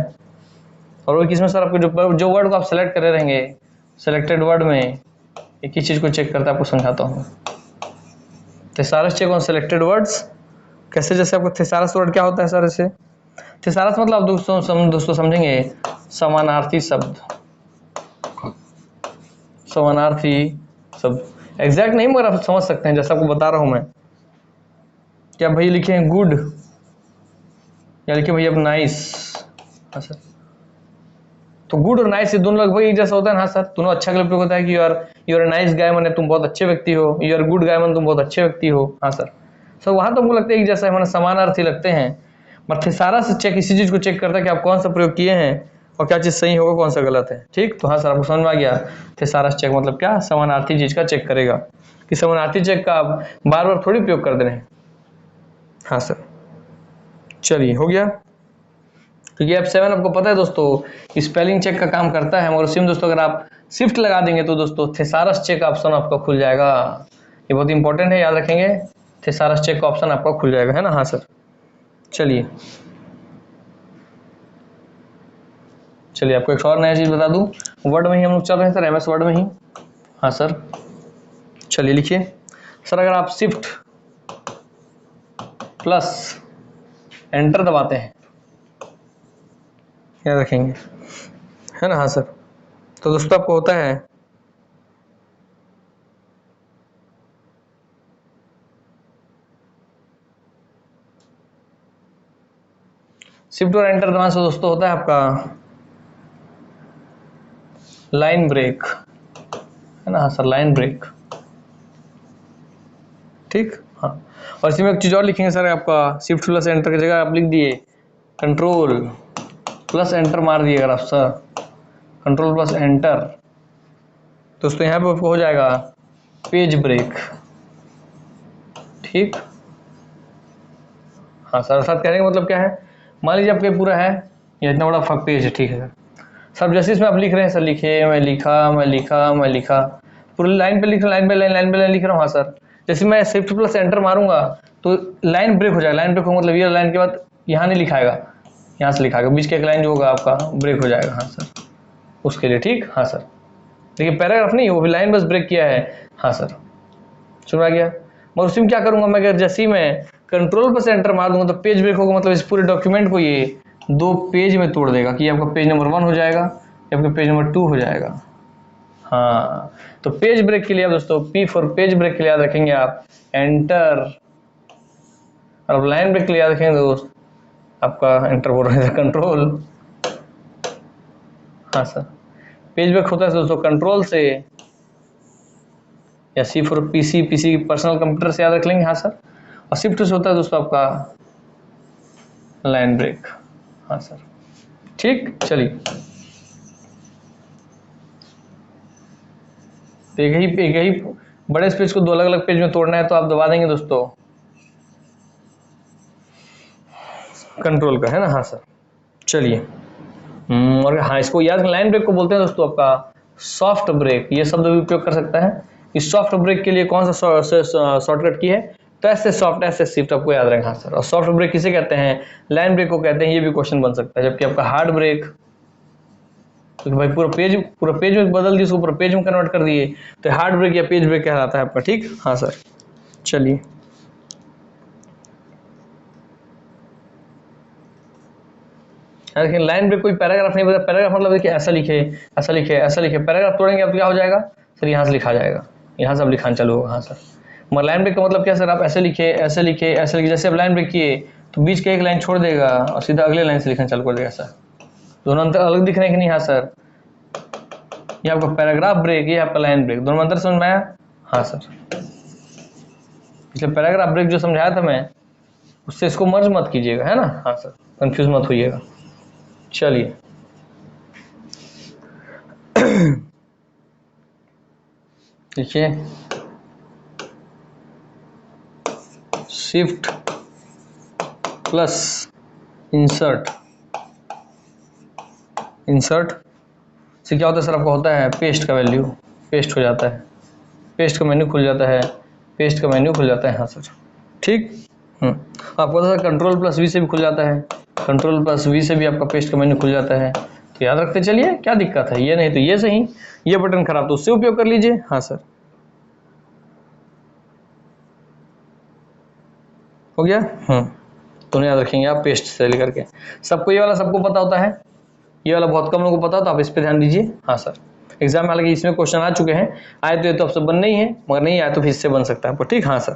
और वो किसमें सर, आपको जो वर्ड को आप सेलेक्ट करे रहेंगे सेलेक्टेड वर्ड में, एक ही चीज को चेक करता है, आपको समझाता हूँ। थेसारस चेक ऑन सेलेक्टेड वर्ड्स कैसे, जैसे आपको थेसारस वर्ड क्या होता है सर, ऐसे थेसारस मतलब आप दोस्तों समझेंगे समानार्थी शब्द, समानार्थी शब्द, एग्जैक्ट नहीं मगर आप समझ सकते हैं जैसा आपको बता रहा हूं मैं। क्या भाई लिखे हैं गुड, या लिखे भाई अब नाइस। हाँ सर, तो गुड और नाइस ये दोनों लगभग एक जैसा होता है ना। हाँ सर, दोनों अच्छा के लिए उपयोग होता है कि यू आर नाइस गाय माने तुम बहुत अच्छे व्यक्ति हो, यू आर गुड गाय माने तुम बहुत अच्छे व्यक्ति हो। हाँ सर, सर वहां तो हमको लगता है एक जैसा है, माने समानार्थी लगते हैं। बट थेसारस चेक इसी चीज को चेक करता है कि आप कौन सा प्रयोग किए हैं और क्या चीज सही होगा कौन सा गलत है। ठीक, तो हाँ सर आपको समझ में आ गया, थेसारस चेक मतलब क्या, समानार्थी चीज का चेक करेगा, कि समानार्थी चेक का आप बार बार थोड़ी प्रयोग कर दे रहे हैं। हाँ सर, चलिए हो गया। क्योंकि F7 आपको पता है दोस्तों स्पेलिंग चेक का काम करता है, मगर उसी में दोस्तों अगर आप शिफ्ट लगा देंगे तो दोस्तों थेसारस चेक ऑप्शन आपका खुल जाएगा। ये बहुत इंपॉर्टेंट है, याद रखेंगे, थेसारस चेक का ऑप्शन आपका खुल जाएगा, है ना। हाँ सर, चलिए आपको एक और नया चीज बता दूं, वर्ड में ही हम लोग चल रहे हैं सर, MS वर्ड में ही। हाँ सर, चलिए लिखिए सर, अगर आप शिफ्ट प्लस एंटर दबाते हैं, याद रखेंगे, है ना। हाँ सर, तो दोस्तों आपको होता है शिफ्ट और एंटर दबाने से दोस्तों होता है आपका लाइन ब्रेक, है ना। हाँ सर, लाइन ब्रेक, ठीक। हाँ, और इसी में एक चीज और लिखेंगे सर, आपका शिफ्ट प्लस एंटर की जगह आप लिख दिए कंट्रोल प्लस एंटर मार दिए अगर आप सर, कंट्रोल प्लस एंटर, दोस्तों यहाँ पे आपको हो जाएगा पेज ब्रेक। ठीक, हाँ सर, अर्थात कहने का मतलब क्या है, मान लीजिए आपका पूरा है ये इतना बड़ा पेज है, ठीक है सर, जैसे इसमें आप लिख रहे हैं सर, लिखे मैं लिखा पूरी लाइन पे लिख रहा हूँ, लाइन पे लाइन लिख रहा हूँ। हाँ सर, जैसे मैं शिफ्ट प्लस एंटर मारूंगा तो लाइन ब्रेक हो जाएगा, लाइन ब्रेक हो मतलब ये लाइन के बाद यहाँ नहीं लिखाएगा, यहाँ से लिखाएगा, बीच का एक लाइन जो होगा आपका ब्रेक हो जाएगा। हाँ सर, उसके लिए, ठीक। हाँ सर, देखिए पैराग्राफ नहीं, वो भी लाइन बस ब्रेक किया है। हाँ सर, सुना गया। मैं उसी में क्या करूंगा, मैं अगर जैसे ही मैं कंट्रोल प्लस एंटर मार दूंगा तो पेज ब्रेक होगा, मतलब इस पूरे डॉक्यूमेंट को ये 2 पेज में तोड़ देगा, कि आपका पेज नंबर 1 हो जाएगा, या आपका पेज नंबर 2 हो जाएगा। हाँ, तो पेज ब्रेक के लिए आप दोस्तों P फॉर पेज ब्रेक के लिए याद रखेंगे आप एंटर, और लाइन ब्रेक के लिए याद रखेंगे दोस्त आपका एंटर बोल रहे हैं कंट्रोल। हाँ सर, पेज ब्रेक होता है दोस्तों कंट्रोल से, या C for PC personal computer से याद रख लेंगे। हाँ सर, और शिफ्ट से होता है दोस्तों आपका लाइन ब्रेक। हाँ सर, ठीक। चलिए एक ही बड़े पेज को 2 अलग अलग पेज में तोड़ना है तो आप दबा देंगे दोस्तों कंट्रोल का, है ना। हाँ सर, चलिए और हाँ, इसको याद, लाइन ब्रेक को बोलते हैं दोस्तों आपका सॉफ्ट ब्रेक, ये शब्द भी उपयोग कर सकता है। इस सॉफ्ट ब्रेक के लिए कौन सा शॉर्टकट की है, तो ऐसे सॉफ्ट ऐसे शिफ्ट आपको याद रखना सर। और सॉफ्ट ब्रेक किसे कहते हैं? लाइन ब्रेक को कहते हैं। ये भी क्वेश्चन बन सकता है। जबकि आपका हार्ड ब्रेक, तो भाई पूरा पेज में बदल दिए, उसको पूरा पेज में कन्वर्ट कर दिए, तो हार्ड ब्रेक या पेज ब्रेक कहलाता है आपका। ठीक, हाँ सर। चलिए, लेकिन लाइन ब्रेक कोई पैराग्राफ नहीं बता। पैराग्राफ मतलब देखिए ऐसा लिखे, ऐसा लिखे, ऐसा लिखे। पैराग्राफ तोड़ेंगे अब क्या हो जाएगा सर? यहाँ से लिखा जाएगा, यहाँ से अब लिखान चालू होगा। हाँ सर, मगर लाइन ब्रेक का मतलब क्या सर? आप ऐसे लिखे, ऐसे लिखे, ऐसे लिखे। जैसे आप लाइन ब्रेक किए तो बीच के एक लाइन छोड़ देगा और सीधा अगले लाइन से लिखना चालू कर देगा सर। दोनों अंतर अलग दिख रहे हैं कि नहीं? हाँ सर, ये आपका पैराग्राफ ब्रेक, ये आपका लाइन ब्रेक, दोनों अंतर समझ में आया? हाँ सर। इसलिए पैराग्राफ ब्रेक जो समझाया था मैं, उससे इसको मर्ज मत कीजिएगा, है ना? हाँ सर, कंफ्यूज मत होइएगा। चलिए, देखिए, शिफ्ट प्लस इंसर्ट। इंसर्ट से क्या होता है सर? आपको होता है पेस्ट का वैल्यू, पेस्ट हो जाता है, पेस्ट का मेन्यू खुल जाता है, पेस्ट का मेन्यू खुल जाता है। हाँ सर, ठीक। आपको पता है कंट्रोल प्लस वी से भी खुल जाता है, कंट्रोल प्लस वी से भी आपका पेस्ट का मेन्यू खुल जाता है। तो याद रखते चलिए, क्या दिक्कत है? ये नहीं तो ये सही, ये बटन खराब तो उससे उपयोग कर लीजिए। हाँ सर, हो गया। तो याद रखेंगे आप पेस्ट से लेकर के। सबको ये वाला सबको पता होता है, ये वाला बहुत कम लोगों को पता, तो आप इस पे ध्यान दीजिए। हाँ सर, एग्जाम में हालांकि इसमें क्वेश्चन आ चुके हैं, आए तो ये तो आपसे बन नहीं है, मगर नहीं आए तो फिर इससे बन सकता है आपको। ठीक, हाँ सर।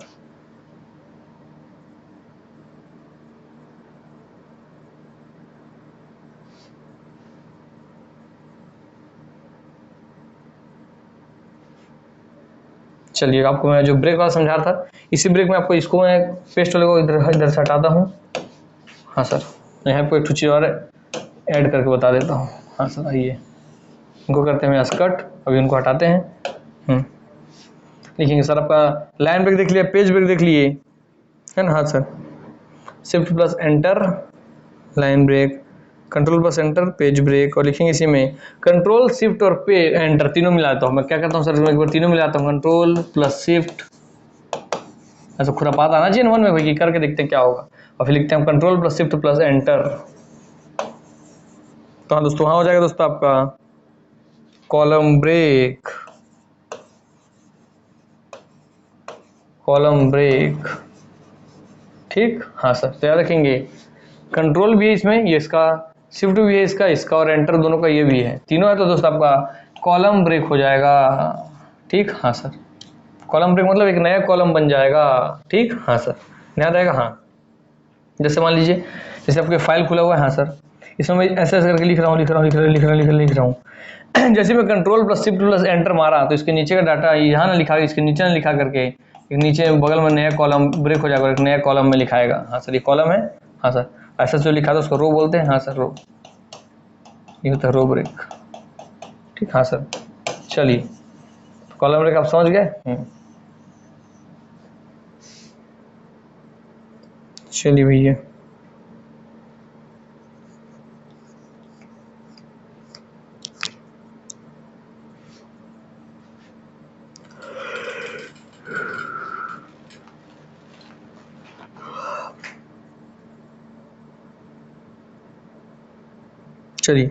चलिए, आपको मैं जो ब्रेक वाला समझा था, इसी ब्रेक में आपको इसको मैं पेस्ट वाले को इधर से हटाता हूँ। हाँ सर, यहाँ पे एक चीज़ और ऐड करके बता देता हूँ। हाँ सर, आइए, इनको करते हैं यहाँ से कट, अभी उनको हटाते हैं। लिखेंगे सर आपका लाइन ब्रेक देख लिया, पेज ब्रेक देख लिए, है ना? हाँ sir, shift plus enter line break, control plus enter page break, और लिखेंगे इसी में कंट्रोल शिफ्ट और पे एंटर तीनों मिलाता हूँ। मैं क्या करता हूँ सर? एक बार तीनों मिलाता हूँ, कंट्रोल प्लस शिफ्ट, ऐसा खुरापात आना चाहिए मन में भाई, करके देखते हैं क्या होगा। और फिर लिखते हैं control plus shift plus enter. तो हाँ दोस्तों, हाँ हो जाएगा दोस्तों आपका कॉलम ब्रेक, कॉलम ब्रेक। ठीक, हाँ सर। तो याद रखेंगे कंट्रोल भी है इसमें, ये इसका, शिफ्ट भी है इसका, इसका, और एंटर दोनों का ये भी है, तीनों है। तो दोस्त आपका कॉलम ब्रेक हो जाएगा। ठीक, हाँ सर, कॉलम ब्रेक मतलब एक नया कॉलम बन जाएगा। ठीक, हाँ सर, याद आएगा। हाँ, जैसे मान लीजिए, जैसे आपके फाइल खुला हुआ है। हाँ सर, इसमें मैं ऐसे ऐसे करके लिख रहा हूँ। जैसे मैं control plus shift plus enter मारा तो इसके नीचे का डाटा यहाँ ना लिखा, इसके नीचे ना लिखा करके एक नीचे बगल में नया कॉलम ब्रेक हो जाएगा, एक नया कॉलम में लिखाएगा। हाँ सर, ये कॉलम है। हाँ सर, ऐसा जो लिखा था उसको रो बोलते हैं। हाँ सर, रो, ये होता है रो ब्रेक। ठीक, हाँ सर। चलिए, कॉलम ब्रेक आप समझ गए। चलिए भैया, चलिए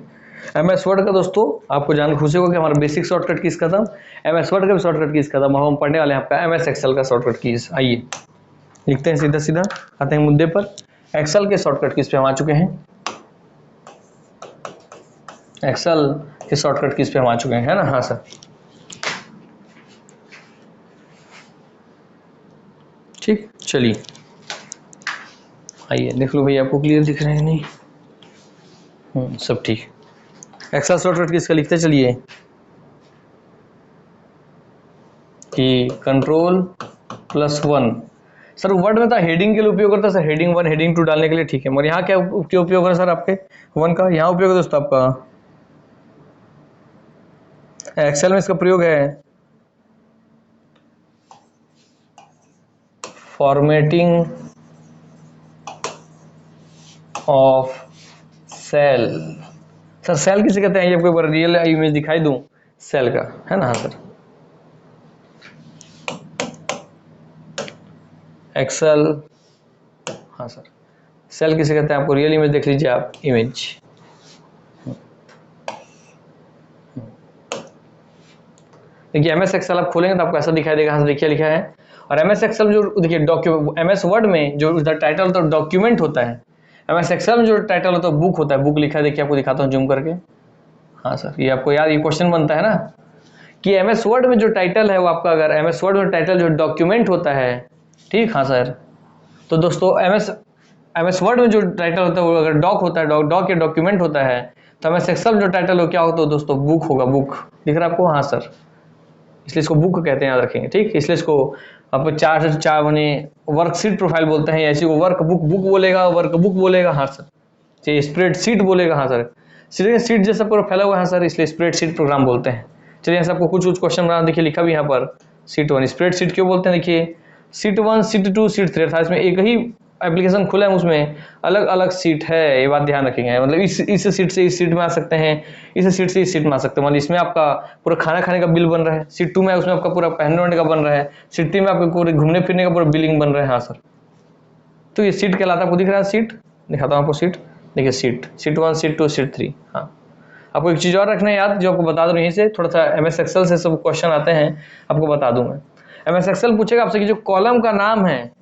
MS वर्ड का दोस्तों आपको जान खुशी होगा कि हमारा बेसिक शॉर्टकट कीज खत्म, MS वर्ड का भी शॉर्टकट कीज खत्म। हम पढ़ने वाले हैं आपका MS एक्सेल का शॉर्टकट कीज। आइए लिखते हैं, सीधा सीधा आते हैं मुद्दे पर। एक्सेल के शॉर्टकट कीज पे हम आ चुके हैं, एक्सेल के शॉर्टकट कीज पे हम आ चुके हैं, है ना? हाँ सर, ठीक। चलिए आइए देख लो भैया, आपको क्लियर दिख रहे हैं नहीं? सब ठीक। एक्सेल शॉर्टकट किसका लिखते चलिए कि कंट्रोल प्लस 1। सर वर्ड में था हेडिंग के लिए उपयोग करता है सर, हेडिंग 1 हेडिंग 2 डालने के लिए, ठीक है। मगर यहाँ क्या उपयोग है सर आपके 1 का? यहाँ उपयोग है दोस्तों आपका, एक्सेल में इसका प्रयोग है formatting of cell. Sir cell किसे कहते हैं? ये आपको रियल इमेज दिखाई दूं सेल का, है ना? हाँ सर, एक्सेल, हाँ सर, सेल किसे कहते हैं आपको रियल इमेज देख लीजिए आप, इमेज। देखिए एमएस एक्सेल आप खोलेंगे तो आपको ऐसा दिखाई देगा, देखिए लिखा है। और एमएस एक्सेल जो देखिए डॉक्यूमेंट, एमएस वर्ड में जो टाइटल होता है डॉक्यूमेंट होता है, एमएस एक्सेल में जो टाइटल होता है बुक होता है, बुक लिखा है, देखिए आपको दिखाता हूँ जूम करके। हाँ सर, ये आपको याद, ये क्वेश्चन बनता है ना कि एमएस वर्ड में जो टाइटल है वो आपका, अगर एमएस वर्ड में टाइटल जो डॉक्यूमेंट होता है, ठीक, हाँ सर, तो दोस्तों एमएस वर्ड में जो टाइटल होता है वो अगर डॉक होता है, डॉक या डॉक्यूमेंट होता है, तो एमएस एक्सेल जो टाइटल हो क्या होता है दोस्तों, बुक होगा, बुक। दिख रहा है आपको, हाँ सर, इसलिए इसको बुक कहते हैं, याद रखेंगे, ठीक। इसलिए इसको आप चार से चार बने वर्कशीट प्रोफाइल बोलते हैं, ऐसी को वर्क बुक, बुक बोलेगा, वर्क बुक बोलेगा, हाँ सर, चाहिए स्प्रेडशीट बोलेगा, हाँ सर, सीट जैसा पूरा फैला हुआ है, हाँ सर, इसलिए स्प्रेडशीट प्रोग्राम बोलते हैं। चलिए यहाँ से आपको कुछ कुछ क्वेश्चन बना, देखिए लिखा भी यहाँ पर सीट 1, स्प्रेडशीट क्यों बोलते हैं, देखिए सीट 1, सीट 2, सीट 3, अर्थात इसमें एक ही एप्लीकेशन खुला है, उसमें अलग अलग सीट है, ये बात ध्यान रखेंगे। मतलब इस सीट से इस सीट में आ सकते हैं, इस सीट से इस सीट में आ सकते हैं। मतलब इसमें आपका पूरा खाना खाने का बिल बन रहा है, सीट 2 में उसमें आपका पूरा पहनने ओढ़ने का बन रहा है, सीट 3 में आपको पूरे घूमने फिरने का पूरा बिलिंग बन रहा है, हाँ सर। तो ये सीट कहलाता है, आपको दिख रहा है सीट, दिखाता हूँ आपको सीट, देखिए सीट 1, सीट 2, सीट 3। हाँ, आपको एक चीज़ और रखना है याद, जो आपको बता दूँ यहीं से, थोड़ा सा एमएस एक्सेल से सब क्वेश्चन आते हैं, आपको बता दूँ मैं। एमएस एक्सेल पूछेगा आपसे कि जो कॉलम का नाम है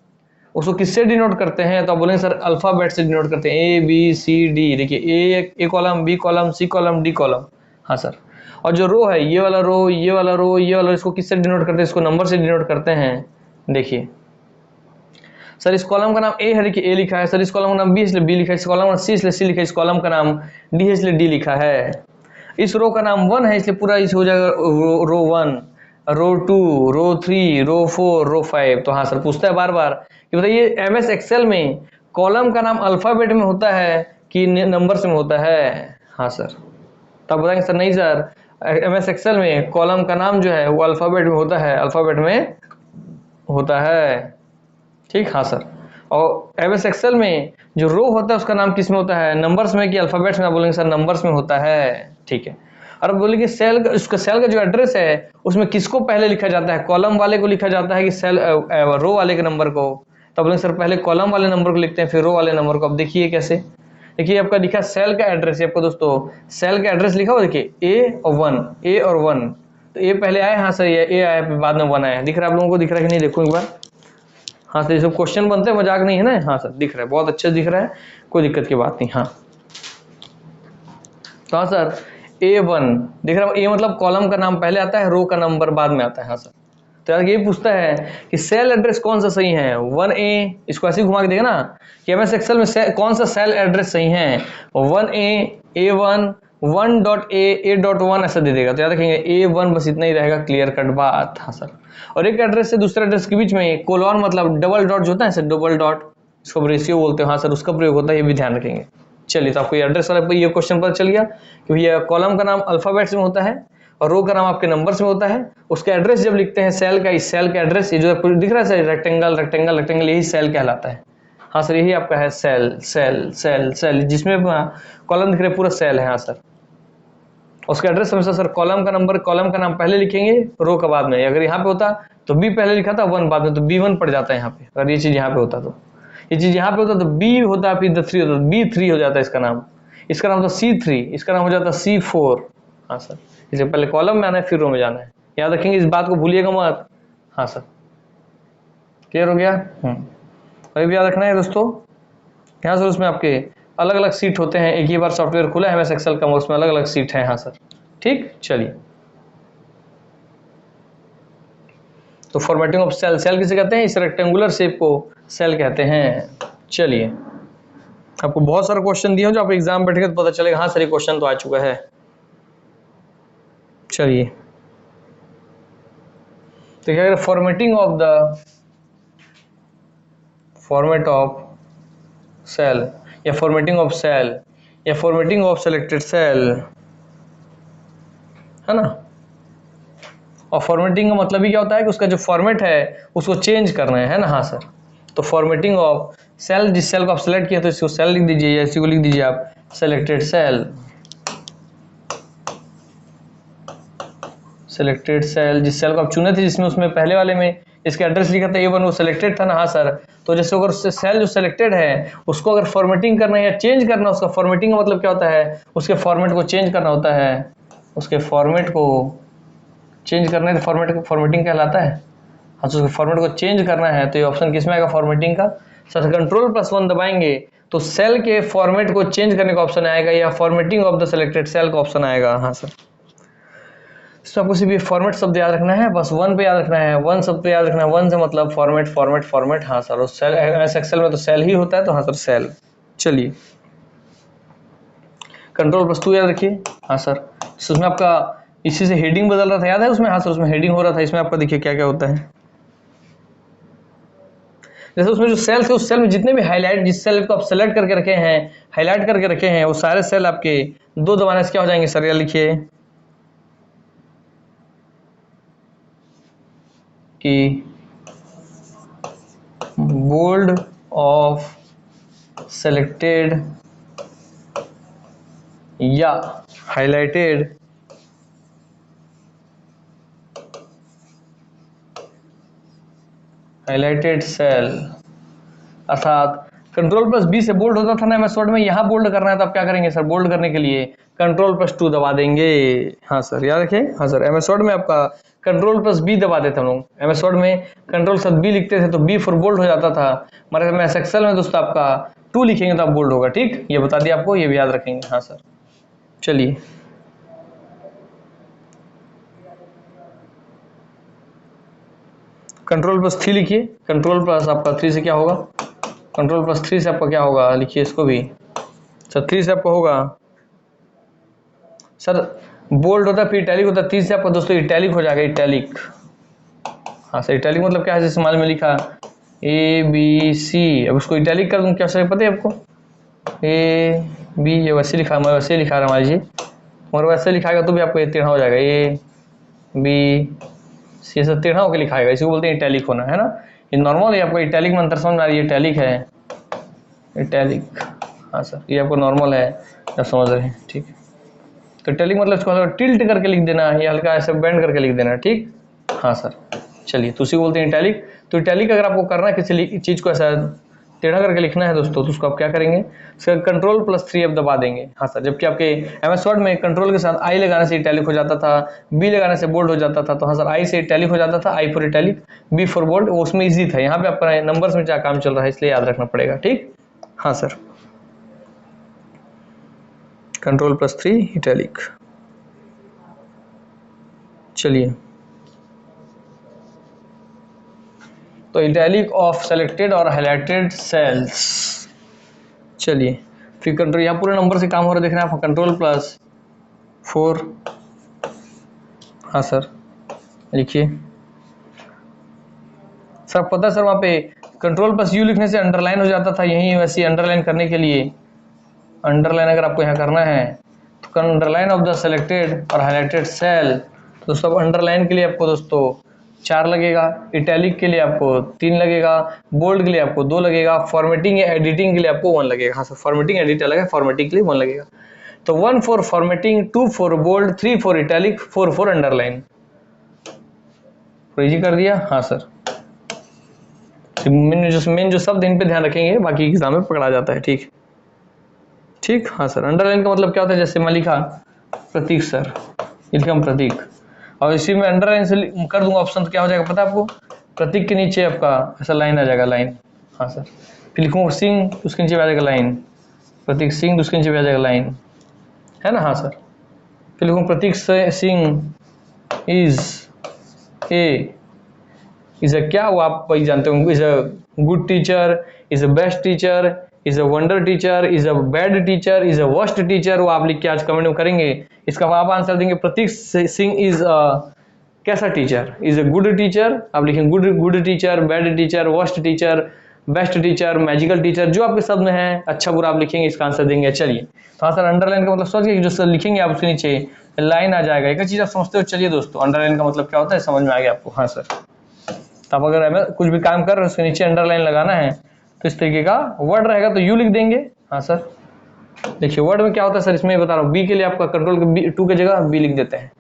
उसको किससे डिनोट करते हैं, तो आप बोलेंगे सर अल्फाबेट से डिनोट करते हैं, ए बी सी डी। देखिए A column, B column, C column, D column, हाँ सर। और जो रो है, ये वाला रो, ये वाला रो, ये वाला, इसको किससे डिनोट करते हैं, इसको नंबर से डिनोट करते हैं। देखिए सर इस कॉलम का नाम ए है, देखिए ए लिखा है, सर इस कॉलम का नाम बी इसलिए बी लिखा है, इस कॉलम का सी इसलिए सी लिखा है, इस कॉलम का नाम डी है इसलिए डी लिखा है, इस रो का नाम 1 है इसलिए पूरा इस हो जाएगा रो 1, रो 2, रो 3, रो 4, रो 5। तो हाँ सर, पूछता है बार बार कि बताइए एमएस एक्सेल में कॉलम का नाम अल्फाबेट में होता है कि नंबर्स में होता है। हाँ सर, तो आप बताएंगे सर नहीं सर, एमएस एक्सेल में कॉलम का नाम जो है वो अल्फाबेट में होता है, अल्फाबेट में होता है, ठीक। हाँ सर, और एमएस एक्सेल में जो रो होता है उसका नाम किस में होता है, नंबर्स में कि अल्फाबेट्स में, आप बोलेंगे सर नंबर्स में होता है, ठीक है। और बोलेंगे सेल का, उसका सेल का जो एड्रेस है उसमें किसको पहले लिखा जाता है, कॉलम वाले को लिखा जाता है कि सेल रो वाले के नंबर को, तो बोलेंगे सर पहले कॉलम वाले नंबर को लिखते हैं फिर रो वाले नंबर को। अब देखिए कैसे, देखिए आपका लिखा सेल का एड्रेस है, आपको दोस्तों सेल का एड्रेस लिखा हुआ, देखिए ए और 1, ए और 1, तो ए पहले आया, हाँ सर ये ए आया, बाद में 1 आया, दिख रहा है आप लोगों को, दिख रहा है कि नहीं, देखो एक बार। हाँ सर, ये सब क्वेश्चन बनते हैं, मजाक नहीं है ना, हाँ सर दिख रहा है, बहुत अच्छा दिख रहा है, कोई दिक्कत की बात नहीं। हाँ तो हाँ सर A1 दिख रहा है, ए मतलब कॉलम का नाम पहले आता है, रो का नंबर बाद में आता है। हाँ सर, तो यार ये पूछता है कि सेल एड्रेस कौन सा सही है, 1A, इसको ऐसे घुमा के देगा ना कि एमएस एक्सेल में कौन सा सेल एड्रेस सही है, 1A, A1, 1.A, A.1 ऐसा दे देगा, तो याद रखेंगे A1, बस इतना ही रहेगा, क्लियर कट बात। हाँ सर, और एक एड्रेस से दूसरे एड्रेस के बीच में कोलॉन मतलब डबल डॉट जो होता है सर, डबल डॉट, इसको रेशियो बोलते हैं, हाँ सर उसका प्रयोग होता है, ये भी ध्यान रखेंगे। चलिए, तो आपको ये एड्रेस वाला ये क्वेश्चन पता चल गया कि भैया कॉलम का नाम अल्फाबेट्स में होता है और रो का नाम आपके नंबर्स में होता है। उसका एड्रेस जब लिखते हैं सेल का, इस सेल का एड्रेस ये जो दिख रहा है सर, रेक्टेंगल रेक्टेंगल रेक्टेंगल, यही सेल कहलाता है। हाँ सर, यही आपका है सेल सेल सेल सेल, जिसमें कॉलम दिख रहा है पूरा सेल है। हाँ सर, उसका एड्रेस हमेशा सर कॉलम का नंबर, कॉलम का नाम पहले लिखेंगे, रो का बाद में। अगर यहाँ पे होता तो बी पहले लिखा था, 1 बाद में, तो B1 पड़ जाता है यहाँ पे। अगर ये चीज यहाँ पे होता तो, ये चीज यहाँ पे होता तो बी होता, फिर 3 होता, B3 हो जाता है इसका नाम था C3, इसका नाम हो जाता C4। हाँ सर, इसे पहले कॉलम में आना है फिर रो में जाना है, याद रखेंगे, इस बात को भूलिएगा मत। हाँ सर, क्लियर हो गया। अभी भी याद रखना है दोस्तों, यहाँ सर उसमें आपके अलग अलग सीट होते हैं, एक ही बार सॉफ्टवेयर खुला है एमएस एक्सेल का, उसमें अलग अलग सीट है। हाँ सर, ठीक। चलिए, तो फॉर्मेटिंग ऑफ सेल, सेल किसे कहते हैं, इस रेक्टेंगुलर शेप को सेल कहते हैं। चलिए, आपको बहुत सारे क्वेश्चन दिए हो, जो आप एग्जाम बैठेंगे तो पता चलेगा हाँ सर ये क्वेश्चन तो आ चुका है। चलिए, तो क्या formatting of the format of cell, या फॉर्मेटिंग ऑफ सेल, या फॉर्मेटिंग ऑफ सेलेक्टेड सेल, है ना। और फॉर्मेटिंग का मतलब ही क्या होता है कि उसका जो फॉर्मेट है उसको चेंज करना है ना। हाँ सर, तो फॉर्मेटिंग ऑफ सेल, जिस सेल को आप सेलेक्ट किया तो इसको सेल लिख दीजिए, या इसी को लिख दीजिए आप सेलेक्टेड सेल, सेलेक्टेड सेल, जिस सेल को आप चुने थे जिसमें उसमें पहले वाले में इसका एड्रेस लिखा था A1, वो सिलेक्टेड था ना, हाँ सर। तो जैसे अगर सेल जो सिलेक्टेड है उसको अगर फॉर्मेटिंग करना है या चेंज करना, उसका फॉर्मेटिंग का मतलब क्या होता है, उसके फॉर्मेट को चेंज करना होता है, उसके फॉर्मेट को चेंज करना है तो फॉर्मेटिंग कहलाता है। हाँ, तो उसके फॉर्मेट को चेंज करना है तो ये ऑप्शन किस में आएगा, फॉर्मेटिंग का। सर Ctrl+1 दबाएंगे तो सेल के फॉर्मेट को चेंज करने का ऑप्शन आएगा या formatting of the selected cell का ऑप्शन आएगा। हाँ सर, तो आपको सिर्फ ये फॉर्मेट शब्द याद रखना है, बस 1 पे याद रखना है, 1 शब्द पे याद रखना है, 1 से मतलब फॉर्मेट फॉर्मेट फॉर्मेट। हाँ सर, उस सेल एस एक्सेल में तो सेल ही होता है, तो हाँ सर सेल। चलिए Ctrl+2 याद रखिए। हाँ सर, उसमें आपका इसी से हेडिंग बदल रहा था, याद है उसमें। हाँ सर, उसमें हेडिंग हो रहा था, इसमें आपका देखिए क्या क्या होता है। जैसे उसमें जो सेल थे, उस सेल में जितने भी हाईलाइट, जिस सेल को आप सेलेक्ट करके रखे हैं, हाईलाइट करके रखे हैं, वो सारे सेल आपके 2 दबाने से क्या हो जाएंगे सर, या लिखिए कि बोल्ड ऑफ सेलेक्टेड या हाईलाइटेड सेल, अर्थात Ctrl+B से बोल्ड होता था ना MS वर्ड में, यहाँ बोल्ड करना है तो आप क्या करेंगे सर, बोल्ड करने के लिए Ctrl+2 दबा देंगे। हाँ सर, याद रखिए। हाँ सर, MS वर्ड में आपका Ctrl+B दबा देते हम लोग। MS वर्ड में Ctrl+B लिखते थे तो B फॉर बोल्ड हो जाता था, मगर MS एक्सेल में दोस्तों आपका 2 लिखेंगे तो आप बोल्ड होगा। ठीक, ये बता दिया आपको, ये भी याद रखेंगे। हाँ सर, चलिए Ctrl+3 लिखिए। Ctrl+ आपका 3 से क्या होगा, Ctrl+3 से आपका क्या होगा, लिखिए इसको भी सर। 3 से आपका होगा सर, बोल्ड होता है फिर इटैलिक होता है, 3 से आपका दोस्तों इटैलिक हो जाएगा, इटैलिक। हाँ सर, इटैलिक मतलब क्या है, जैसे मान में लिखा ABC, अब उसको इटैलिक कर दूं, क्या सर पता है आपको, AB, ये वैसे लिखा, मैं वैसे लिखा रहा, मान लीजिए, मगर वैसे लिखाएगा तो भी आपको ये टेढ़ा हो जाएगा, ABC सब टेढ़ा होकर लिखाएगा, इसको बोलते हैं इटैलिक होना, है ना। ये नॉर्मल है, आपको इटैलिक में अंतर समझ में आ रही है, इटैलिक है, इटैलिक। हाँ सर, ये आपको नॉर्मल है, आप समझ रहे हैं, ठीक है। तो इटैलिक मतलब इसको हल्का टिल्ट करके लिख देना है, या हल्का ऐसे बेंड करके लिख देना है, ठीक। हाँ सर, चलिए, तो उसी को बोलते हैं इटैलिक। तो इटैलिक अगर आपको करना है किसी चीज़ को ऐसा टेढ़ा करके लिखना है दोस्तों, तो उसको आप क्या करेंगे, इसका Ctrl+3 अब दबा देंगे। हाँ सर, जबकि आपके MS वर्ड में कंट्रोल के साथ I लगाने से इटैलिक हो जाता था, B लगाने से बोल्ड हो जाता था, तो हाँ सर I से इटैलिक हो जाता था, I for italic, B for bold, वो उसमें ईजी था। यहाँ पे आपका नंबर्स में क्या काम चल रहा है, इसलिए याद रखना पड़ेगा, ठीक। हाँ सर, Ctrl+3 इटैलिक। चलिए, तो इटैलिक ऑफ सेलेक्टेड और हाईलाइटेड सेल्स। चलिए, फिर कंट्रोल, यहाँ पूरे नंबर से काम हो रहा है, देख रहे हैं आप, Ctrl+4। हाँ सर, लिखिए सर, पता है सर, वहाँ पे Ctrl+U लिखने से अंडरलाइन हो जाता था, यहीं वैसे अंडरलाइन करने के लिए, अंडरलाइन अगर आपको यहाँ करना है तो अंडरलाइन ऑफ द सेलेक्टेड और हाईलाइटेड सेल, तो दोस्तों अंडरलाइन के लिए आपको दोस्तों 4 लगेगा, इटैलिक के लिए आपको 3 लगेगा, बोल्ड के लिए आपको 2 लगेगा, फॉर्मेटिंग या एडिटिंग के लिए आपको 1 लगेगा। हाँ सर, फॉर्मेटिंग एडिट अलग है, फॉर्मेटिंग के लिए 1 लगेगा। तो 1 for formatting, 2 for bold, 3 for italic, 4 for underline. Easy कर दिया। हाँ सर, मेन जो शब्द इन पे ध्यान रखेंगे, बाकी एग्जाम में पकड़ा जाता है, ठीक ठीक। हाँ सर, अंडरलाइन का मतलब क्या होता है, जैसे मैं लिखा प्रतीक सर, ये लिखा प्रतीक, और इसी में अंडरलाइन से कर दूंगा ऑप्शन, तो क्या हो जाएगा पता है आपको, प्रतीक के नीचे आपका ऐसा लाइन आ जाएगा, लाइन। हाँ सर, फिर लिखूंगा सिंह, उसके नीचे आ जाएगा लाइन, प्रतीक सिंह, उसके नीचे आ जाएगा लाइन, है ना। हाँ सर, फिर लिखूंगा प्रतीक सिंह इज अ क्या, वो आप वही जानते हो, is a good teacher, is a best teacher, is a wonder teacher, is a bad teacher, is a worst teacher, वो आप लिख के आज कमेंट में करेंगे। इसका आप आंसर देंगे, प्रतीक सिंह इज कैसा teacher, is a good teacher, आप लिखेंगे good teacher, bad teacher, worst teacher, best teacher, magical teacher, जो आपके शब्द में है, अच्छा बुरा आप लिखेंगे, इसका आंसर देंगे। चलिए, तो हाँ सर, अंडरलाइन का मतलब सोचिए, जो सर लिखेंगे आप उसके नीचे लाइन आ जाएगा, एक चीज आप समझते हो। चलिए दोस्तों, अंडरलाइन का मतलब क्या होता है, समझ में आ गया आपको। हाँ सर, तो आप अगर कुछ भी काम कर रहे हो उसके नीचे अंडरलाइन लगाना है, तो इस तरीके का वर्ड रहेगा तो यू लिख देंगे। हाँ सर, देखिए वर्ड में क्या होता है सर, इसमें बता रहा हूँ, बी के लिए आपका Ctrl+2 की जगह बी लिख देते हैं,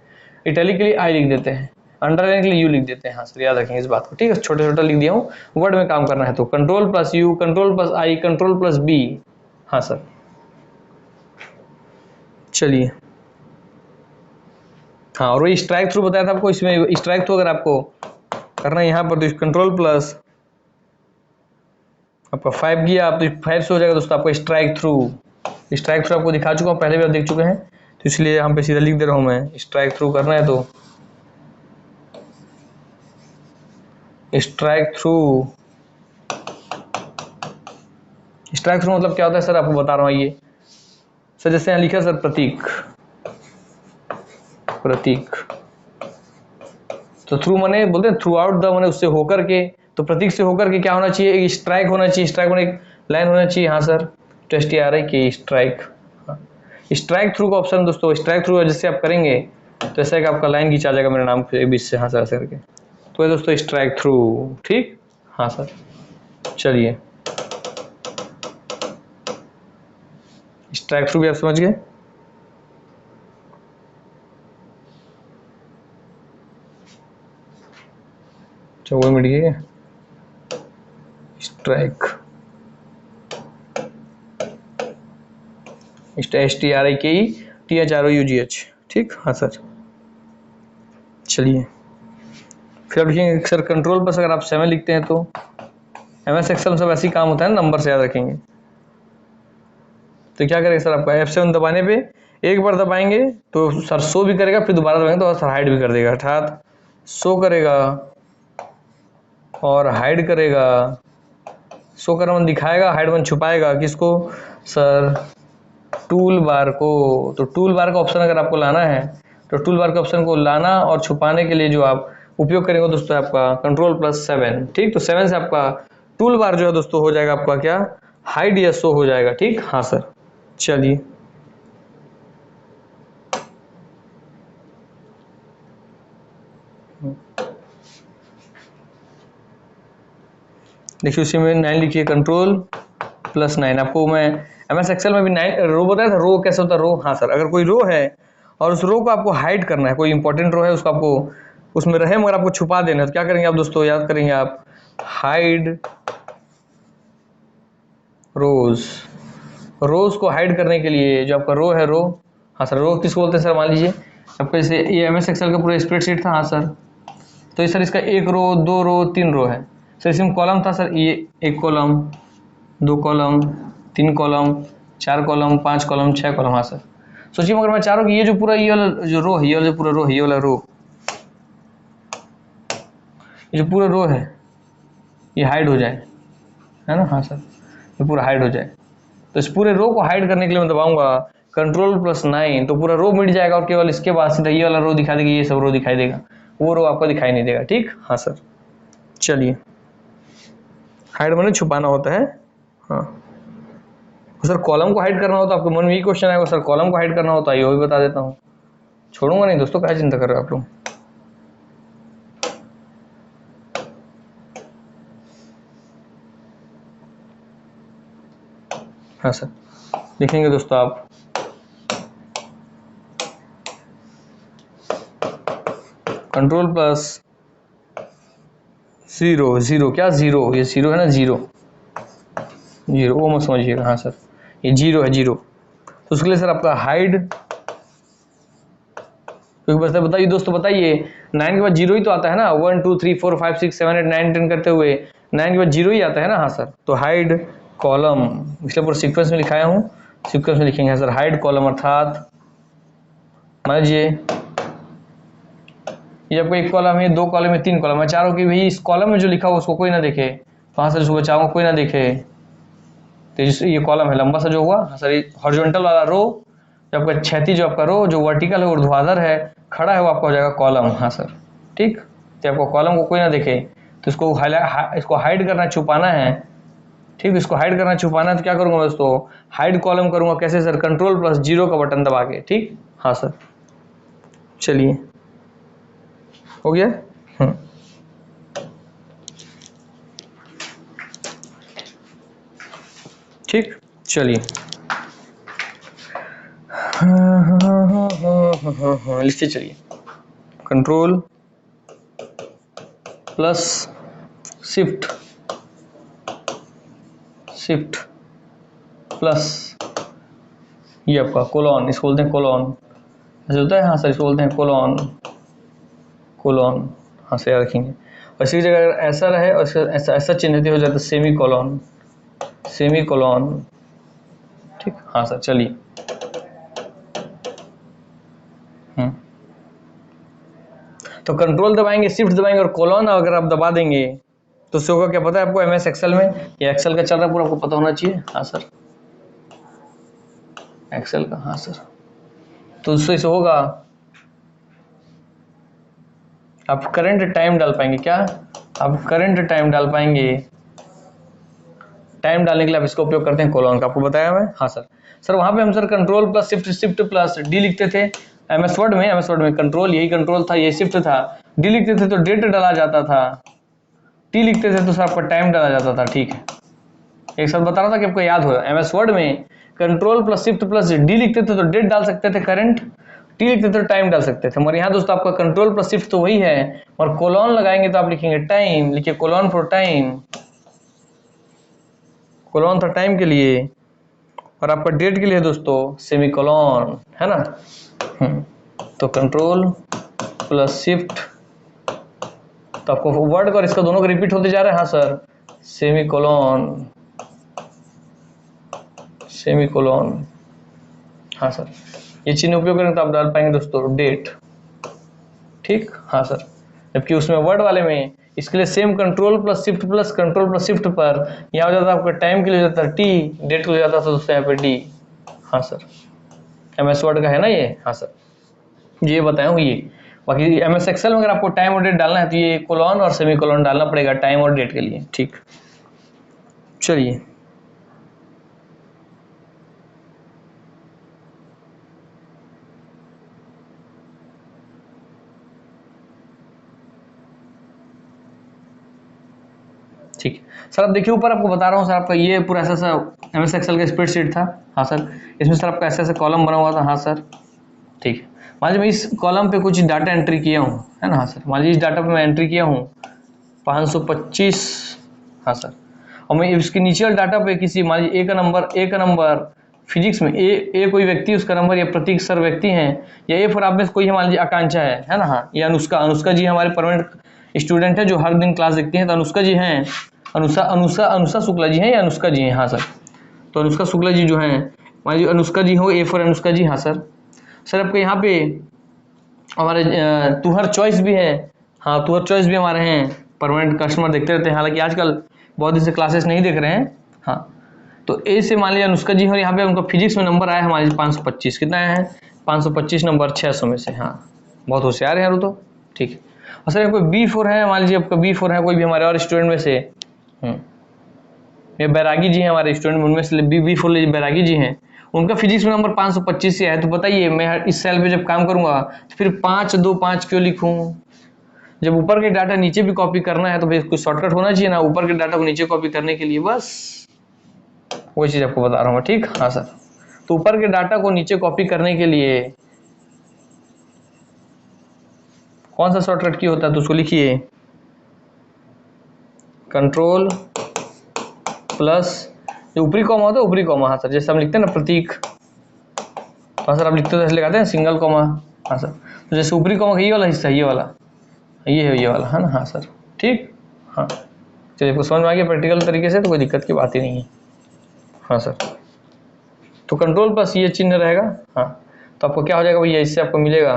इटैलिक के लिए आई लिख देते हैं, अंडरलाइन के लिए यू लिख देते हैं। हाँ सर, याद रखेंगे इस बात को, ठीक है। छोटा छोटा लिख दिया हूँ, वर्ड में काम करना है तो control plus U, control plus I, control plus B. हाँ सर, चलिए। हाँ, और वही स्ट्राइक थ्रू बताया था आपको, इसमें स्ट्राइक थ्रू अगर आपको करना है यहाँ पर तो कंट्रोल प्लस आपका 5 किया आप तो 5 से हो जाएगा दोस्तों आपको स्ट्राइक थ्रू। स्ट्राइक थ्रू आपको दिखा चुका हूँ, पहले भी आप देख चुके हैं, तो इसलिए यहाँ पे सीधा लिख दे रहा हूँ मैं। स्ट्राइक थ्रू करना है तो स्ट्राइक थ्रू। स्ट्राइक थ्रू मतलब क्या होता है सर, आपको बता रहा हूँ। ये सर जैसे यहाँ लिखा सर प्रतीक, प्रतीक तो थ्रू माने बोलते हैं थ्रू आउट द, माने उससे होकर के, तो प्रतीक से होकर के क्या होना चाहिए, एक स्ट्राइक होना चाहिए, स्ट्राइक होने एक लाइन होना चाहिए। हाँ सर, टेस्ट आ रहा है कि स्ट्राइक, स्ट्राइक थ्रू का ऑप्शन दोस्तों, स्ट्राइक थ्रू जैसे आप करेंगे तो ऐसा कि आपका लाइन खींचा जाएगा मेरे नाम के बीच से। हाँ सर, ऐसे करके तो ये दोस्तों स्ट्राइक थ्रू, ठीक। हाँ सर, चलिए स्ट्राइक थ्रू भी आप समझ गए। अच्छा वो मिट गया, स्ट्राइक STRIKE ठीक। हाँ सर, चलिए फिर अब लिखेंगे सर कंट्रोल पर अगर आप 7 लिखते हैं तो MS एक्सेल में सब ऐसे ही काम होता है ना, नंबर से याद रखेंगे। तो क्या करेगा सर, आपका F7 दबाने पे एक बार दबाएंगे तो सर शो भी करेगा, फिर दोबारा दबाएंगे तो सर हाइड भी कर देगा, अर्थात शो करेगा और हाइड करेगा। शो करना मन दिखाएगा, हाइड मन छुपाएगा। किसको सर, टूल बार को। तो टूल बार का ऑप्शन अगर आपको लाना है तो टूल बार के ऑप्शन को लाना और छुपाने के लिए जो आप उपयोग करेंगे दोस्तों आपका कंट्रोल प्लस 7, ठीक। तो 7 से आपका टूल बार जो है दोस्तों हो जाएगा आपका क्या, हाइड या शो हो जाएगा, ठीक। हाँ सर, चलिए देखिए उसी में 9 लिखिए, कंट्रोल प्लस 9। आपको मैं MS एक्सेल में भी 9 रो बताया था, रो कैसे होता है रो। हाँ सर, अगर कोई रो है और उस रो को आपको हाइड करना है, कोई इंपॉर्टेंट रो है उसको आपको उसमें रहे मगर आपको छुपा देना है, तो क्या करेंगे आप दोस्तों, याद करेंगे आप, हाइड रोज। रोज को हाइड करने के लिए जो आपका रो है, रो। हाँ सर, रो किसको बोलते हैं सर, मान लीजिए आपका जैसे ये MS एक्सेल का पूरा स्प्रेडशीट था। हाँ सर, तो ये सर इसका 1 रो 2 रो 3 रो है सर, इसमें कॉलम था सर, ये 1 column 2 column 3 column 4 column 5 column 6 column. हाँ सर, सोचिए मगर मैं चाह रहा हूँ कि ये जो पूरा ये वाला जो रो है, ये वाला जो पूरा रो है, ये वाला रो, ये जो पूरा रो है ये हाइड हो जाए, है ना। हाँ सर, ये पूरा हाइड हो जाए, तो इस पूरे रो को हाइड करने के लिए मैं दबाऊंगा कंट्रोल प्लस 9, तो पूरा रो मिट जाएगा और केवल इसके बाद सीधा ये वाला रो दिखा देगा, ये सब रो दिखाई देगा, वो रो आपको दिखाई नहीं देगा, ठीक। हाँ सर, चलिए हाइड माने छुपाना होता है। हाँ सर, कॉलम को हाइड करना हो तो आपके मन में यही क्वेश्चन आएगा सर, कॉलम को हाइड करना होता है, ये भी बता देता हूँ, छोड़ूंगा नहीं दोस्तों, क्या चिंता कर रहे हो आप लोग। हाँ सर, लिखेंगे दोस्तों आप कंट्रोल प्लस 0, 0 क्या 0, ये 0 है ना, 0 0 वो मत समझिएगा। हाँ सर, ये 0 है 0, तो उसके लिए सर आपका हाइड, क्योंकि बस बताइए दोस्तों, बताइए 9 के बाद 0 ही तो आता है ना, 1 2 3 4 5 6 7 8 9 10 करते हुए 9 के बाद 0 ही आता है ना। हाँ सर, तो हाइड कॉलम, इसलिए पूरा सीक्वेंस में लिखाया हूँ, सीक्वेंस में लिखेंगे सर हाइड कॉलम, अर्थात मान लीजिए ये आपको 1 कॉलम है, 2 कॉलम है, 3 कॉलम है, चारों की भाई इस कॉलम में जो लिखा हो उसको कोई ना देखे, वहां से उसको बचाऊंगा कोई ना देखे, तो ये कॉलम है लंबा सा जो हुआ। हाँ सर, ये हॉरिजॉन्टल वाला रो, जो आपका क्षैतिज जो आपका रो, जो वर्टिकल है ऊर्ध्वाधर है खड़ा है, वो आपका हो जाएगा कॉलम। हाँ सर, ठीक। तो आपको कॉलम को कोई ना देखे तो इसको इसको हाइड करना, छुपाना है, ठीक। इसको हाइड करना छुपाना है तो क्या करूंगा दोस्तों, हाइड कॉलम करूंगा। कैसे सर, कंट्रोल प्लस 0 का बटन दबा के, ठीक। हाँ सर, चलिए हो गया। ठीक, चलिए लिखते चलिए, control plus shift shift plus ये आपका कोलॉन, इसको बोलते हैं कोलॉन, ऐसे होता है। हाँ सर, इसको बोलते हैं कोलॉन, कोलॉन। हाँ से रखेंगे। और इसी जगह अगर ऐसा रहे और ऐसा ऐसा चिन्हित हो जाता है सेमी कोलॉन, सेमी कोलॉन। ठीक, हाँ सर चलिए। तो कंट्रोल दबाएंगे, शिफ्ट दबाएंगे और कोलॉन अगर आप दबा देंगे तो उससे होगा क्या पता है आपको? एमएस एक्सेल में, ये एक्सेल का चल रहा है पूरा, आपको पता होना चाहिए। हाँ सर, एक्सेल का। हाँ सर, तो उससे होगा आप करंट टाइम डाल पाएंगे। क्या आप करंट टाइम डाल पाएंगे? टाइम डालने के लिए आप इसका उपयोग करते हैं कोलॉन का, आपको बताया मैं। हाँ सर, सर वहां पे हम sir control plus shift, shift plus D लिखते थे एमएस वर्ड में। एमएस वर्ड में कंट्रोल यही कंट्रोल था, यही शिफ्ट था। डी लिखते थे तो डेट डाला जाता था, टी लिखते थे तो सर आपका टाइम डाला जाता था। ठीक है, एक साथ बता रहा था कि आपको याद हो। एमएस वर्ड में control plus shift plus D लिखते थे तो डेट डाल सकते थे करंट, टी लिखते थे तो टाइम डाल सकते थे। मगर यहाँ दोस्तों आपका कंट्रोल प्लस शिफ्ट तो वही है, और कोलॉन लगाएंगे तो आप लिखेंगे टाइम। लिखिए कोलॉन फॉर टाइम, कोलॉन था टाइम के लिए, और आपका डेट के लिए दोस्तों सेमी कोलॉन, है ना। तो कंट्रोल प्लस शिफ्ट, तो आपको वर्ड का और इसका दोनों का रिपीट होते जा रहा है। हाँ sir, semi colon, semi colon. हाँ सर, ये चिन्ह उपयोग करेंगे तो आप डाल पाएंगे दोस्तों डेट। ठीक, हाँ सर, जबकि उसमें वर्ड वाले में इसके लिए same control plus shift plus control plus shift पर यहाँ हो जाता है आपका टाइम के लिए हो जाता है टी, डेट के लिए हो जाता था दोस्तों यहाँ पे डी। हाँ सर, एमएस वर्ड का है ना ये। हाँ सर, ये बताया हूँ ये। बाकी एमएस एक्सेल में अगर आपको टाइम और डेट डालना है तो ये कोलॉन और सेमी कोलॉन डालना पड़ेगा टाइम और डेट के लिए। ठीक, चलिए। ठीक सर, अब देखिए ऊपर आपको बता रहा हूँ सर, आपका ये पूरा ऐसा सा एमएस एक्सेल का स्प्रेडशीट था। हाँ सर, इसमें सर आपका ऐसा ऐसा कॉलम बना हुआ था। हाँ सर, ठीक है। मान लीजिए मैं इस कॉलम पे कुछ डाटा एंट्री किया हूँ, है ना। हाँ सर, मान लीजिए इस डाटा पे मैं एंट्री किया हूँ 525। हाँ सर, और मैं इसके नीचे वाले डाटा पे किसी मान लीजिए ए का नंबर फिजिक्स में ए कोई व्यक्ति, उसका नंबर या प्रतीक सर व्यक्ति हैं, या ए फॉर आप में कोई मान लीजिए आकांक्षा है ना। हाँ, या अनुष्का, अनुष्का जी हमारे परमानेंट स्टूडेंट है जो हर दिन क्लास देखते हैं। तो अनुष्का जी हैं, अनुषा शुक्ला जी हैं या अनुष्का जी हैं। हाँ सर, तो अनुष्का शुक्ला जी जो हैं, मान लीजिए अनुष्का जी हो, ए फॉर अनुष्का जी। हाँ सर, सर आपके यहाँ पे हमारे तुहर चॉइस भी है। हाँ, तुहर चॉइस भी हमारे हैं, परमानेंट कस्टमर देखते रहते हैं। हालांकि आजकल बहुत दिन से क्लासेस नहीं देख रहे हैं। हाँ, तो ए से मान लीजिए अनुष्का जी, और यहाँ पे उनका फिजिक्स में नंबर आया है हमारे 525। कितना आया है? 525 नंबर 600 में से। हाँ, बहुत होशियार है यार वो तो। ठीक है, और सर कोई B4 है, मान लीजिए आपका B4 है कोई भी हमारे और स्टूडेंट में से। ये बैरागी जी हैं हमारे स्टूडेंट में, उनमें से B4 लीजिए बैरागी जी हैं, उनका फिजिक्स में नंबर 525 से है। तो बताइए मैं इस सेल पे जब काम करूंगा तो फिर 525 क्यों लिखूं? जब ऊपर के डाटा नीचे भी कॉपी करना है तो फिर कुछ शॉर्टकट होना चाहिए ना, ऊपर के डाटा को नीचे कॉपी करने के लिए। बस वही चीज आपको बता रहा हूँ। ठीक, हाँ सर, तो ऊपर के डाटा को नीचे कॉपी करने के लिए कौन सा शॉर्टकट की होता है? तो उसको लिखिए कंट्रोल प्लस जो ऊपरी कॉमा होता है, ऊपरी कॉमा। हाँ सर, जैसे हम लिखते हैं ना प्रतीक, हाँ सर आप लिखते हो ऐसे लगाते हैं सिंगल कॉमा। हाँ सर, तो जैसे ऊपरी कॉमा का ये वाला हिस्सा, ये वाला, ये है ये वाला, है ना। हाँ सर, ठीक। हाँ चलिए, आपको समझ में आ गया प्रैक्टिकल तरीके से, तो कोई दिक्कत की बात ही नहीं है। हाँ सर, तो कंट्रोल प्लस ये चिन्ह रहेगा। हाँ, तो आपको क्या हो जाएगा भैया, इससे आपको मिलेगा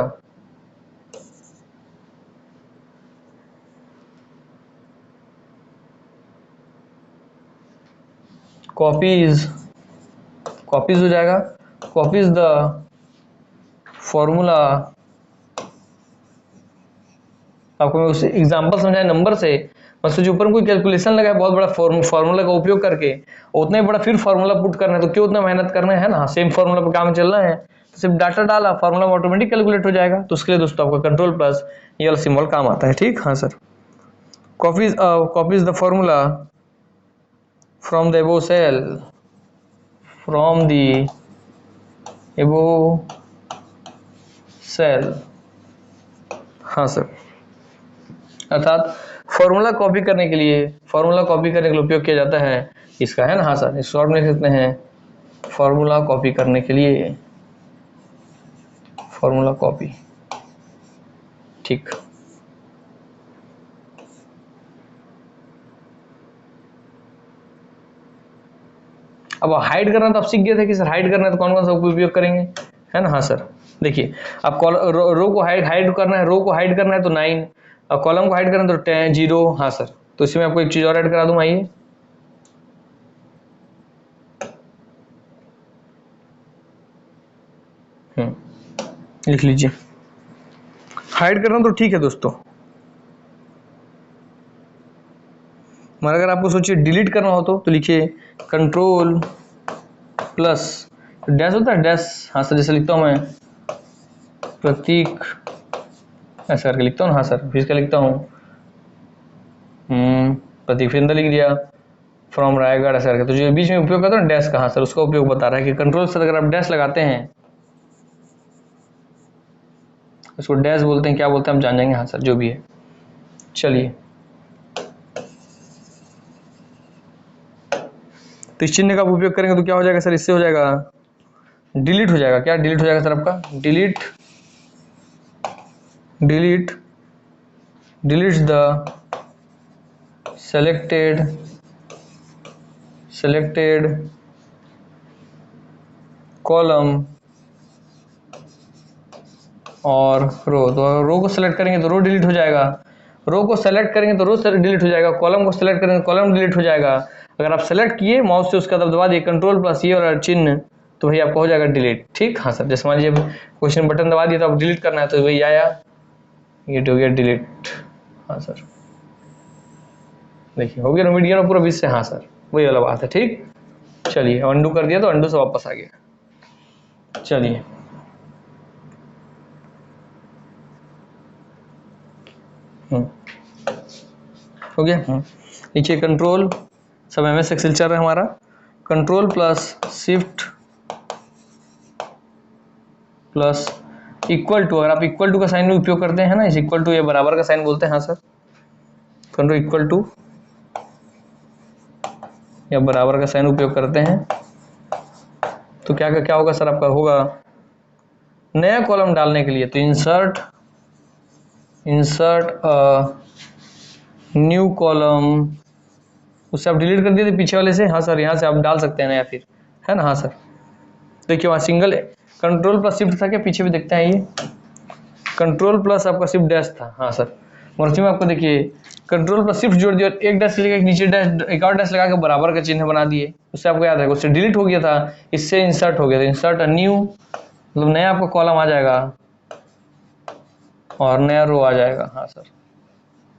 कॉपीज, कॉपीज हो जाएगा, कॉपीज द फॉर्मूला। आपको मैं उस एग्जांपल समझाया नंबर से, बस जो ऊपर कोई कैलकुलेशन लगा है बहुत बड़ा फॉर्मूला का उपयोग करके, उतना ही बड़ा फिर फॉर्मूला पुट करना है, तो क्यों उतना मेहनत करना है ना। सेम फॉर्मूला पर काम चलना है, तो सिर्फ डाटा डाला, फॉर्मूला ऑटोमेटिक कैलकुलेट हो जाएगा। तो उसके लिए दोस्तों आपका कंट्रोल प्लस ये वाला सिंबल काम आता है। ठीक, हाँ sir, copies the formula from the above cell, from the above cell. हाँ सर, अर्थात फॉर्मूला कॉपी करने के लिए उपयोग किया जाता है इसका, है ना। हाँ सर, इस शॉर्ट में लिख सकते हैं फॉर्मूला कॉपी करने के लिए, फॉर्मूला कॉपी, ठीक। अब हाइड करना तो आप सीख गए थे कि सर हाइड करना है तो कौन कौन सा उपयोग करेंगे, है ना। हाँ सर, देखिए अब रो को हाइड करना है, रो को हाइड करना है तो 9, और कॉलम को हाइड करना है तो 10 0। हाँ सर, तो इसमें आपको एक चीज और ऐड करा दूं, आइए लिख लीजिए। हाइड करना तो ठीक है दोस्तों, मगर अगर आपको सोचिए डिलीट करना हो तो लिखिए कंट्रोल प्लस डैश होता है डैश। हाँ सर, जैसे लिखता हूं मैं प्रतीक, ऐसा करके लिखता हूँ। हाँ सर, फिर इसका लिखता हूँ प्रतीक, फिर अंदर लिख दिया फ्रॉम रायगढ़, ऐसा करके। तो जो बीच में उपयोग करता है ना डैश का, हाँ सर, उसका उपयोग बता रहा है कि कंट्रोल से अगर आप डैश लगाते हैं, उसको डैश बोलते हैं, क्या बोलते हैं हम जान जाएंगे। हाँ सर, जो भी है। चलिए, तो इस चिन्ह का उपयोग करेंगे तो क्या हो जाएगा सर, इससे हो जाएगा डिलीट हो जाएगा। क्या डिलीट हो जाएगा सर आपका, डिलीट्स द selected कॉलम और रो। तो रो को सेलेक्ट करेंगे तो रो डिलीट हो जाएगा, रो को सेलेक्ट करेंगे तो रो डिलीट हो जाएगा, कॉलम को सेलेक्ट करेंगे तो कॉलम डिलीट हो जाएगा। अगर आप सेलेक्ट किए माउस से, उसका दबा दिए कंट्रोल प्लस ये और चिन्ह, तो भाई आपको हो जाएगा डिलीट, ठीक। हाँ सर, जैसे मान लीजिए क्वेश्चन बटन दबा दिया तो आप डिलीट करना है, तो वही आया, ये हो गया डिलीट। हाँ सर, देखिए हो गया ना, मीडिया पूरा 20 से। हाँ सर, वही वाला बात है, ठीक। चलिए, अंडू कर दिया तो अंडू से वापस आ गया। चलिए, हो गया। नीचे कंट्रोल, सब MS एक्सेल चल रहा है हमारा, control plus shift plus equal to. अगर आप इक्वल टू का साइन में उपयोग करते हैं ना, इस इक्वल टू या बराबर का साइन बोलते हैं। हाँ सर, कंट्रोल इक्वल टू या बराबर का साइन उपयोग करते हैं तो क्या होगा सर, आपका होगा नया कॉलम डालने के लिए तो इंसर्ट न्यू कॉलम, उससे आप डिलीट कर दिए थे पीछे वाले से। हाँ सर, यहाँ से आप डाल सकते हैं नया फिर, है ना। हाँ सर, देखिए वहाँ सिंगल कंट्रोल प्लस शिफ्ट था क्या, पीछे भी देखते हैं, ये कंट्रोल प्लस आपका शिफ्ट डैश था। हाँ सर, मर्जी में आपको देखिए कंट्रोल प्लस शिफ्ट जोड़ दिया, एक डैश लगा, एक नीचे डैश, एक और डैश लगा के बराबर का चिन्ह बना दिए, उससे आपको याद है, उससे डिलीट हो गया था, इससे इंसर्ट हो गया था। इंसर्ट न्यू मतलब नया आपका कॉलम आ जाएगा और नया रो आ जाएगा। हाँ सर,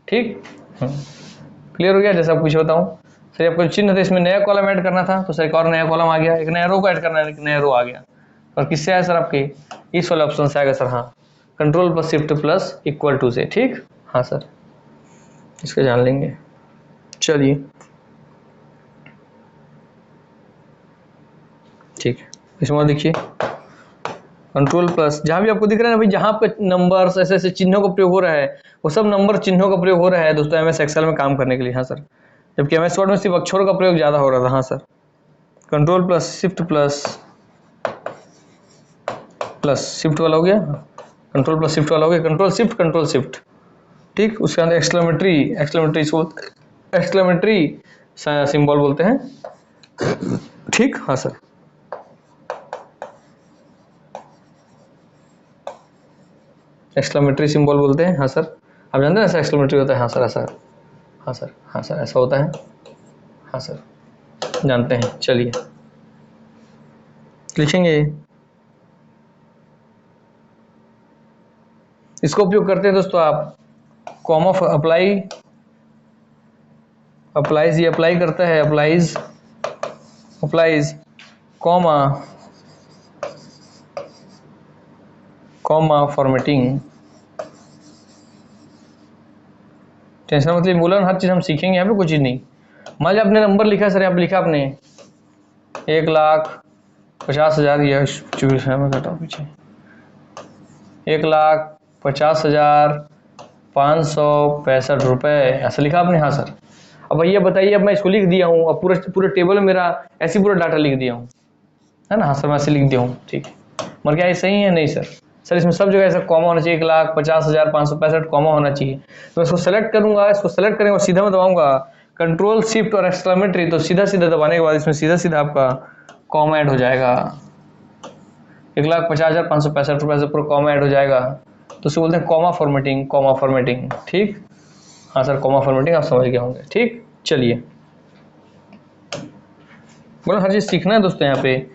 ठीक। क्लियर हो गया। जैसा आप पूछे बताऊँ सर, आपको चिन्ह था, इसमें नया कॉलम ऐड करना था तो सर एक और नया कॉलम आ गया, एक नया रो को ऐड करना है, एक नया रो आ गया। और किससे आया सर, आपके इस वाले ऑप्शन से आएगा सर। हाँ, control plus shift plus equal to से, ठीक। हाँ सर, इसको जान लेंगे। चलिए, ठीक है, इसमें देखिए कंट्रोल प्लस, जहां भी आपको दिख रहा है ना भाई, जहां पे नंबर्स ऐसे ऐसे चिन्हों का प्रयोग हो रहा है, वो सब नंबर चिन्हों का प्रयोग हो रहा है दोस्तों MS एक्सेल में काम करने के लिए। हाँ सर, जबकि MS वर्ड में सिर्फ अक्षरों का प्रयोग ज्यादा हो रहा था। हाँ sir, control plus shift plus shift वाला हो गया, कंट्रोल प्लस शिफ्ट वाला हो गया, कंट्रोल शिफ्ट, ठीक। उसके अंदर एक्सक्लेमेटरी सिंबल बोलते हैं, ठीक। हाँ सर, एक्सक्लेमेटरी सिंबल बोलते हैं। हाँ सर, आप जानते हैं ऐसा एक्सक्लेमेटरी होता है। हाँ सर, ऐसा। हाँ सर, हाँ सर, ऐसा होता है। हाँ सर, जानते हैं। चलिए, लिखेंगे, इसको उपयोग करते हैं दोस्तों आप कॉमा अप्लाइज, ये अप्लाई करता है, अप्लाइज कॉमा फॉर्मेटिंग। टेंशन मतलब बोला ना, हर चीज हम सीखेंगे, यहाँ पे कुछ चीज नहीं। मान लिया आपने नंबर लिखा सर, यहाँ पे लिखा आपने 1,50,000, यह 24 में घटाओ पीछे, 1,50,000 565 रुपये, ऐसा लिखा आपने? हाँ सर। अब भैया बताइए, अब मैं इसको लिख दिया हूँ, अब पूरे टेबल में मेरा ऐसी पूरा डाटा लिख दिया हूँ, है ना? हाँ सर, मैं ऐसे लिख दिया हूँ, ठीक है। मगर क्या ये सही है? नहीं सर। सर इसमें सब जगह ऐसा कॉमा होना चाहिए, 1,50,565 कॉमा होना चाहिए। तो मैं इसको सेलेक्ट करूंगा, इसको सेलेक्ट करेंगे और सीधा मैं दबाऊंगा कंट्रोल शिफ्ट और एक्सक्लेमेटरी, तो सीधा सीधा दबाने के बाद इसमें सीधा सीधा आपका कॉमा ऐड हो जाएगा। 1,50,565 रुपये से पूरा कॉमा ऐड हो जाएगा, तो उसे बोलते हैं कॉमा फॉर्मेटिंग, कॉमा फॉर्मेटिंग, ठीक। हाँ सर, कॉमा फॉर्मेटिंग आप समझ गए होंगे, ठीक। चलिए, बोलो हर चीज़ सीखना है दोस्तों, यहाँ पे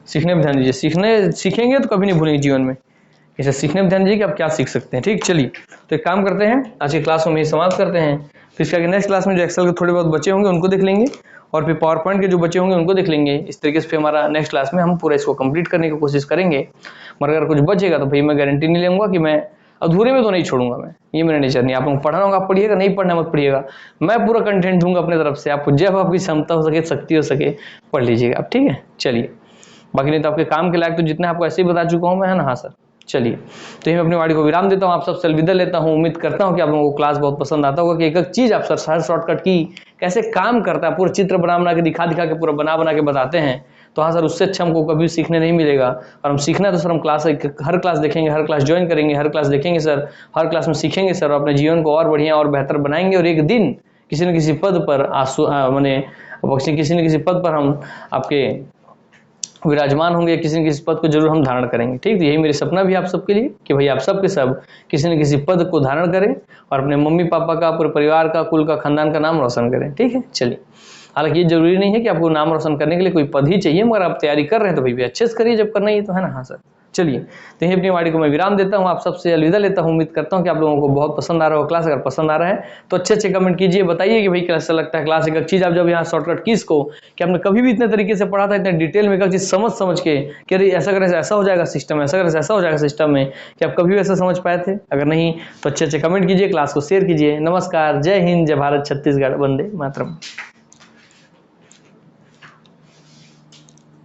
सीखने में ध्यान दीजिए। सीखेंगे तो कभी नहीं भूलेंगे जीवन में। इसे सीखने में ध्यान दीजिए कि आप क्या सीख सकते हैं, ठीक। चलिए, तो एक काम करते हैं, आज की क्लास में समाप्त करते हैं। फिर इसके आगे नेक्स्ट क्लास में जो एक्सेल के थोड़े बहुत बचे होंगे उनको देख लेंगे, और फिर पावर पॉइंट के जो बचे होंगे उनको देख लेंगे। इस तरीके से फिर हमारा नेक्स्ट क्लास में हम पूरा इसको कंप्लीट करने की कोशिश करेंगे। मगर अगर कुछ बचेगा तो भाई मैं गारंटी नहीं लूँगा कि मैं अधूरे में तो नहीं छोड़ूंगा मैं, ये मेरा नेचर नहीं। आप लोग पढ़ना होगा आप पढ़िएगा, नहीं पढ़ना मत पढ़िएगा, मैं पूरा कंटेंट दूंगा अपने तरफ से। आपको जब आपकी क्षमता हो सके, शक्ति हो सके, पढ़ लीजिएगा आप, ठीक है। चलिए, बाकी नहीं तो आपके काम के लायक तो जितने आपको ऐसे ही बता चुका हूँ मैं, है ना? हाँ सर। चलिए, तो मैं अपनी वाणी को विराम देता हूँ, आप सबसे अलविदा लेता हूँ। उम्मीद करता हूँ कि आप लोगों को क्लास बहुत पसंद आता होगा कि एक एक चीज़ आप सर हर शॉर्टकट की कैसे काम करता है, पूरा चित्र बना के दिखा के पूरा बना के बताते हैं। तो हाँ सर, उससे अच्छा हमको कभी सीखने नहीं मिलेगा। और हम सीखना तो सर हम हर क्लास देखेंगे, हर क्लास ज्वाइन करेंगे, हर क्लास देखेंगे सर, हर क्लास में सीखेंगे सर, और अपने जीवन को और बढ़िया और बेहतर बनाएंगे। और एक दिन किसी न किसी पद पर किसी न किसी पद पर हम आपके विराजमान होंगे, किसी न किसी पद को जरूर हम धारण करेंगे, ठीक। तो यही मेरी सपना भी आप सबके लिए कि भाई आप सब के सब किसी न किसी पद को धारण करें और अपने मम्मी पापा का, पूरे परिवार का, कुल का, खानदान का नाम रोशन करें, ठीक है। चलिए, हालांकि ये जरूरी नहीं है कि आपको नाम रोशन करने के लिए कोई पद ही चाहिए, मगर आप तैयारी कर रहे हैं तो भाई भी अच्छे से करिए जब करना ही है तो, है ना? हाँ सर। चलिए, तो यही अपनी वाणी को मैं विराम देता हूँ, आप सबसे अलविदा लेता हूँ। उम्मीद करता हूँ कि आप लोगों को बहुत पसंद आ रहा हो क्लास। अगर पसंद आ रहा है तो अच्छे कमेंट कीजिए, बताइए कि भाई कैसा लगता है क्लास। एक चीज़ आप जब यहाँ शॉर्टकट कीज को कि आपने कभी भी इतने तरीके से पढ़ा था, इतने डिटेल में एक चीज़ समझ के कि अरे ऐसा करें ऐसा हो जाएगा सिस्टम, ऐसा करें ऐसा हो जाएगा सिस्टम में, कि आप कभी भी ऐसा समझ पाए थे? अगर नहीं तो अच्छे कमेंट कीजिए, क्लास को शेयर कीजिए। नमस्कार, जय हिंद, जय भारत, छत्तीसगढ़, वंदे मातरम।